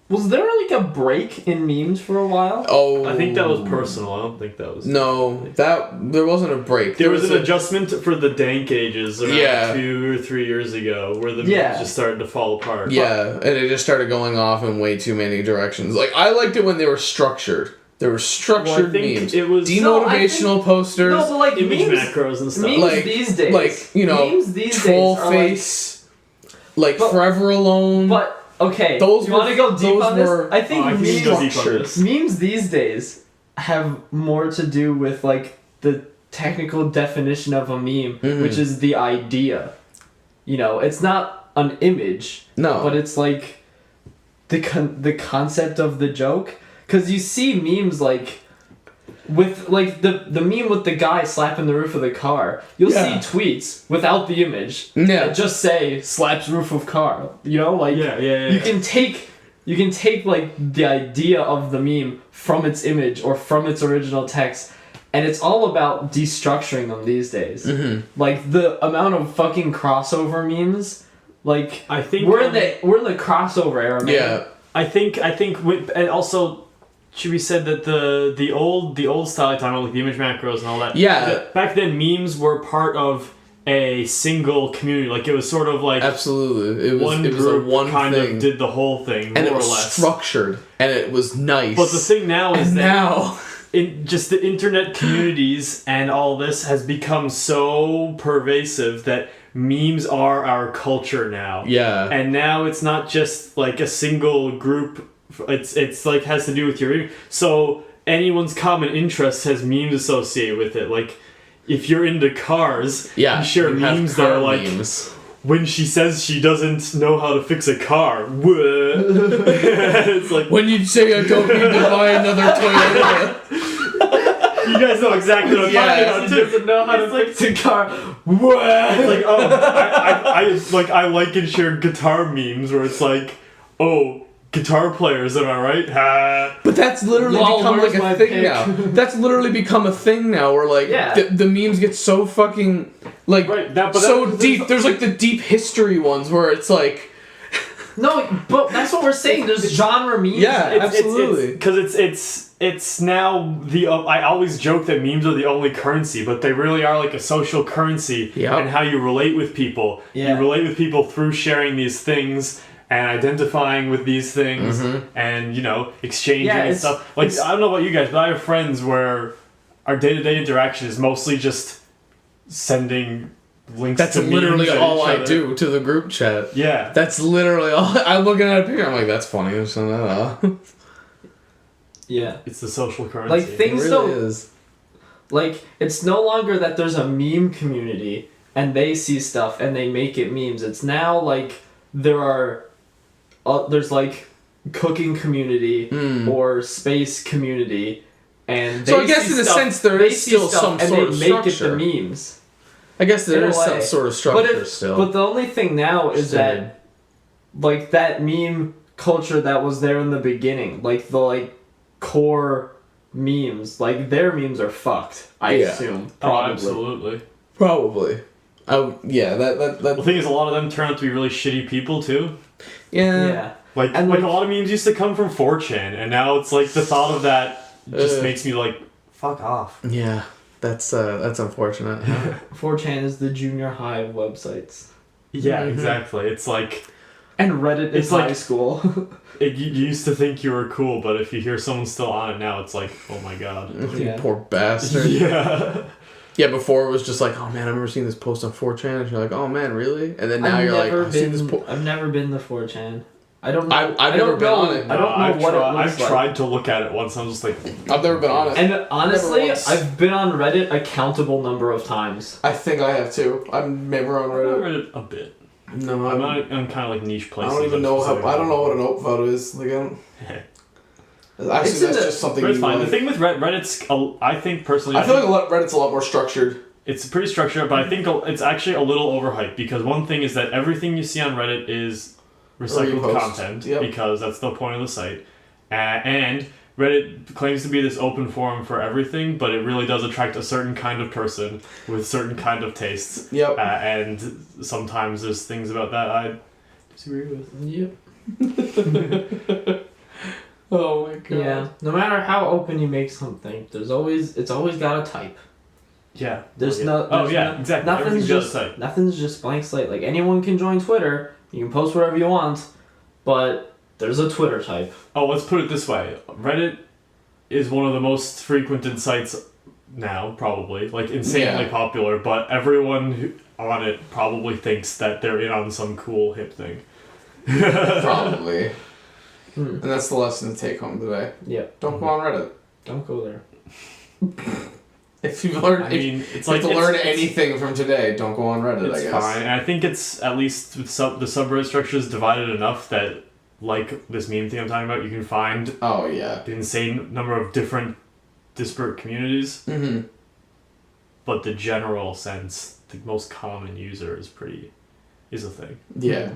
Speaker 3: was there like a break in memes for a while?
Speaker 1: Oh.
Speaker 2: I think that was personal. I don't think that was...
Speaker 1: No, there wasn't a break.
Speaker 2: There was an adjustment for the dank ages around 2 or 3 years ago, where the memes just started to fall apart.
Speaker 1: Yeah, and it just started going off in way too many directions. Like, I liked it when they were structured. They were structured memes.
Speaker 2: It was
Speaker 1: demotivational posters.
Speaker 3: No, but like
Speaker 2: image
Speaker 3: memes,
Speaker 2: macros and stuff.
Speaker 3: memes
Speaker 1: like
Speaker 3: these days,
Speaker 1: like, you know,
Speaker 3: memes these
Speaker 1: troll
Speaker 3: days are
Speaker 1: face, like Forever Alone.
Speaker 3: But okay,
Speaker 1: those
Speaker 3: you want to go deep on this?
Speaker 1: were-
Speaker 3: I think
Speaker 2: I can
Speaker 3: memes,
Speaker 2: go deep on this.
Speaker 3: memes these days have more to do with like the technical definition of a meme, which is the idea. You know, it's not an image, but it's like the concept of the joke. Because you see memes like with like the meme with the guy slapping the roof of the car. You'll see tweets without the image that just say slaps roof of car. You know, like you can take like the idea of the meme from its image or from its original text, and it's all about destructuring them these days. Like the amount of fucking crossover memes. Like
Speaker 2: I think
Speaker 3: we're in the crossover era, man.
Speaker 1: Yeah.
Speaker 2: I think and also should be said that the old style I talk about, like the image macros and all that.
Speaker 1: Yeah.
Speaker 2: Back then, memes were part of a single community. Like it was sort of like
Speaker 1: absolutely, it was
Speaker 2: one
Speaker 1: a
Speaker 2: group
Speaker 1: one
Speaker 2: kind
Speaker 1: thing.
Speaker 2: of did the whole thing,
Speaker 1: and
Speaker 2: more
Speaker 1: it was
Speaker 2: or less
Speaker 1: structured, and it was nice.
Speaker 2: But the thing now is
Speaker 1: and
Speaker 2: that
Speaker 1: now
Speaker 2: just the internet communities and all this has become so pervasive that memes are our culture now.
Speaker 1: Yeah.
Speaker 2: And now it's not just like a single group. It's like has to do with your... So anyone's common interest has memes associated with it. Like if you're into cars, you share memes that are like... Memes. When she says she doesn't know how to fix a car. It's like...
Speaker 1: When you say I don't need to buy another Toyota.
Speaker 2: You guys know exactly what I'm talking about too.
Speaker 3: She doesn't know how to fix a car.
Speaker 2: It's like, I like and share guitar memes where it's like, oh, guitar players, am I right?
Speaker 1: But that's literally become like a thing now. That's literally become a thing now where like the memes get so fucking like so deep. There's like the deep history ones where it's like
Speaker 3: no, but that's what we're saying. There's genre memes.
Speaker 1: Yeah, absolutely.
Speaker 2: Because it's now I always joke that memes are the only currency, but they really are like a social currency and how you relate with people. You relate with people through sharing these things and identifying with these things and, you know, exchanging and stuff. Like, I don't know about you guys, but I have friends where our day-to-day interaction is mostly just sending links to memes. That's
Speaker 1: literally all I do to the group chat.
Speaker 2: Yeah.
Speaker 1: That's literally all. I'm looking at a picture, I'm like, that's funny.
Speaker 3: Yeah.
Speaker 2: It's the social currency.
Speaker 3: Like, things
Speaker 1: it really is.
Speaker 3: Like, it's no longer that there's a meme community and they see stuff and they make it memes. It's now, like, there's like cooking community or space community, and
Speaker 1: so I guess in a sense there is still some sort of structure.
Speaker 3: And they make it the memes.
Speaker 1: I guess there is some sort of structure still.
Speaker 3: But the only thing now is that, like, that meme culture that was there in the beginning, like the like core memes, like their memes are fucked. I assume. Probably.
Speaker 2: Oh, absolutely.
Speaker 1: Probably. Oh yeah, that.
Speaker 2: The thing is, a lot of them turn out to be really shitty people too.
Speaker 1: Yeah.
Speaker 3: Yeah.
Speaker 2: Like
Speaker 3: And,
Speaker 2: a
Speaker 3: like-
Speaker 2: lot of memes used to come from 4chan, and now it's like the thought of that just makes me like, fuck off.
Speaker 1: Yeah, that's unfortunate.
Speaker 3: 4chan is the junior high of websites.
Speaker 2: Yeah,
Speaker 1: Mhm.
Speaker 2: exactly. It's like
Speaker 3: And Reddit
Speaker 2: It's
Speaker 3: is
Speaker 2: like-
Speaker 3: high school.
Speaker 2: you used to think you were cool, but if you hear someone still on it now, it's like, oh my god.
Speaker 1: You
Speaker 3: Yeah.
Speaker 1: poor bastard.
Speaker 2: Yeah.
Speaker 1: Yeah, before it was just like, oh man, I remember seeing this post on 4chan, and you're like, oh man, really? And then now you're like, I've seen this post.
Speaker 3: I've never been to 4chan. I don't know.
Speaker 1: I've
Speaker 3: I
Speaker 1: never
Speaker 3: don't
Speaker 1: been
Speaker 3: know.
Speaker 1: on it.
Speaker 3: I don't know what it looks
Speaker 2: I've
Speaker 3: like.
Speaker 2: tried to look at it once, and I'm just like,
Speaker 1: I've never been on it.
Speaker 3: And honestly,
Speaker 1: Never once.
Speaker 3: I've been on Reddit a countable number of times.
Speaker 1: I think I have too. I'm never on
Speaker 2: I've
Speaker 1: Reddit.
Speaker 2: read it a bit.
Speaker 1: No,
Speaker 2: I'm not in kind of like niche
Speaker 1: I
Speaker 2: places.
Speaker 1: don't even know how. I don't know what an upvote is. Like, I don't. Actually,
Speaker 3: It's
Speaker 1: that's
Speaker 3: in
Speaker 1: just something.
Speaker 2: But it's
Speaker 1: you
Speaker 2: fine.
Speaker 1: like.
Speaker 2: The thing with Reddit's, I think personally,
Speaker 1: I feel like Reddit's a lot more structured.
Speaker 2: it's pretty structured, but I think it's actually a little overhyped because one thing is that everything you see on Reddit is recycled
Speaker 1: Repost.
Speaker 2: content
Speaker 1: Yep.
Speaker 2: because that's the point of the site, and Reddit claims to be this open forum for everything, but it really does attract a certain kind of person with certain kind of tastes,
Speaker 1: Yep.
Speaker 2: and sometimes there's things about that I disagree with.
Speaker 3: Yep.
Speaker 1: Oh my god.
Speaker 3: Yeah. No matter how open you make something, it's always got a type.
Speaker 2: Yeah.
Speaker 3: There's
Speaker 2: yeah.
Speaker 3: no.
Speaker 2: Oh
Speaker 3: there's
Speaker 2: yeah,
Speaker 3: no-
Speaker 2: exactly.
Speaker 3: Nothing's
Speaker 2: Everything's
Speaker 3: just
Speaker 2: just site.
Speaker 3: nothing's just blank slate. Like anyone can join Twitter. You can post whatever you want, but there's a Twitter type.
Speaker 2: Oh, let's put it this way. Reddit is one of the most frequented sites now, probably. Like, insanely
Speaker 1: Yeah.
Speaker 2: popular, but everyone on it probably thinks that they're in on some cool hip thing.
Speaker 1: Probably.
Speaker 3: Hmm.
Speaker 1: And that's the lesson to take home today.
Speaker 3: Yep.
Speaker 1: Don't go on Reddit.
Speaker 3: Don't go there.
Speaker 1: If you've learned,
Speaker 2: I
Speaker 1: if
Speaker 2: mean, it's
Speaker 1: you
Speaker 2: like...
Speaker 1: have to learn
Speaker 2: it's-
Speaker 1: anything from today, don't go on Reddit, I
Speaker 2: It's
Speaker 1: guess.
Speaker 2: fine. And I think it's, at least with the subreddit structure is divided enough that, like this meme thing I'm talking about, you can find
Speaker 1: Oh, yeah.
Speaker 2: the insane number of different disparate communities,
Speaker 1: Mm-hmm.
Speaker 2: but the general sense, the most common user is a thing.
Speaker 1: Yeah.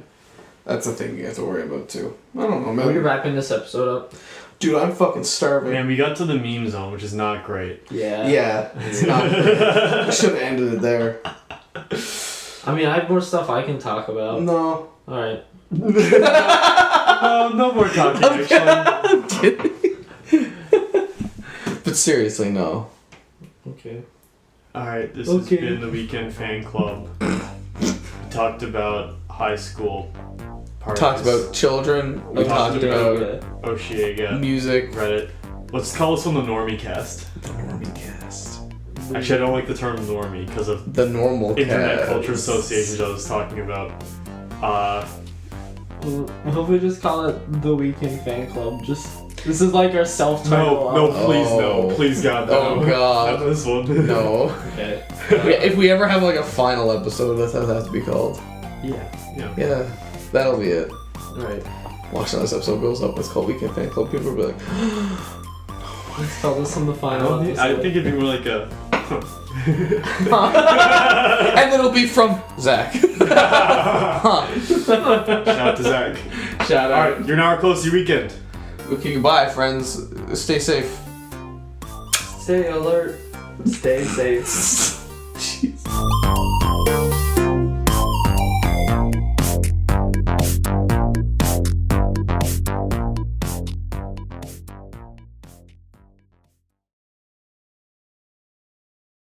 Speaker 1: That's a thing you have to worry about, too. I don't know,
Speaker 3: We're
Speaker 1: man.
Speaker 3: wrapping this episode up.
Speaker 1: Dude, I'm fucking starving.
Speaker 2: Man, we got to the meme zone, which is not great.
Speaker 3: Yeah.
Speaker 1: Yeah, it's not. I should have ended it there.
Speaker 3: I mean, I have more stuff I can talk about.
Speaker 1: No.
Speaker 3: All right.
Speaker 2: No more talking, actually.
Speaker 1: I'm kidding. But seriously, no.
Speaker 3: Okay.
Speaker 2: Alright, this has
Speaker 3: Okay.
Speaker 2: been the Weekend Fan Club. We talked about high school parties.
Speaker 1: Talked about children. We talked about
Speaker 2: Osheaga,
Speaker 1: music.
Speaker 2: Reddit. Let's call this one the Normie Cast.
Speaker 1: The Normie Cast.
Speaker 2: Actually, I don't like the term Normie because of
Speaker 1: The normal
Speaker 2: Internet
Speaker 1: cast.
Speaker 2: Culture Association I was talking about.
Speaker 3: What if we just call it the Weekend Fan Club? This is like our self-title.
Speaker 2: No, please,
Speaker 1: Oh.
Speaker 2: no. Please, God, no.
Speaker 1: Oh, God.
Speaker 2: Not this one.
Speaker 1: No.
Speaker 3: Okay.
Speaker 1: If we ever have like a final episode, that's how it has to be called.
Speaker 3: Yeah.
Speaker 1: Yeah, that'll be it.
Speaker 3: All right.
Speaker 1: Watch when this episode goes up. It's called Weekend Fan Club. People will be like,
Speaker 3: Let's call this on the
Speaker 2: I
Speaker 3: final episode.
Speaker 2: think it'd be more like a.
Speaker 1: and then it'll be from Zach. Huh.
Speaker 2: Shout out to Zach.
Speaker 1: Shout out.
Speaker 2: Alright, you're now close to your weekend.
Speaker 1: Okay, goodbye, friends. Stay safe.
Speaker 3: Stay alert. Stay safe.
Speaker 1: Jeez.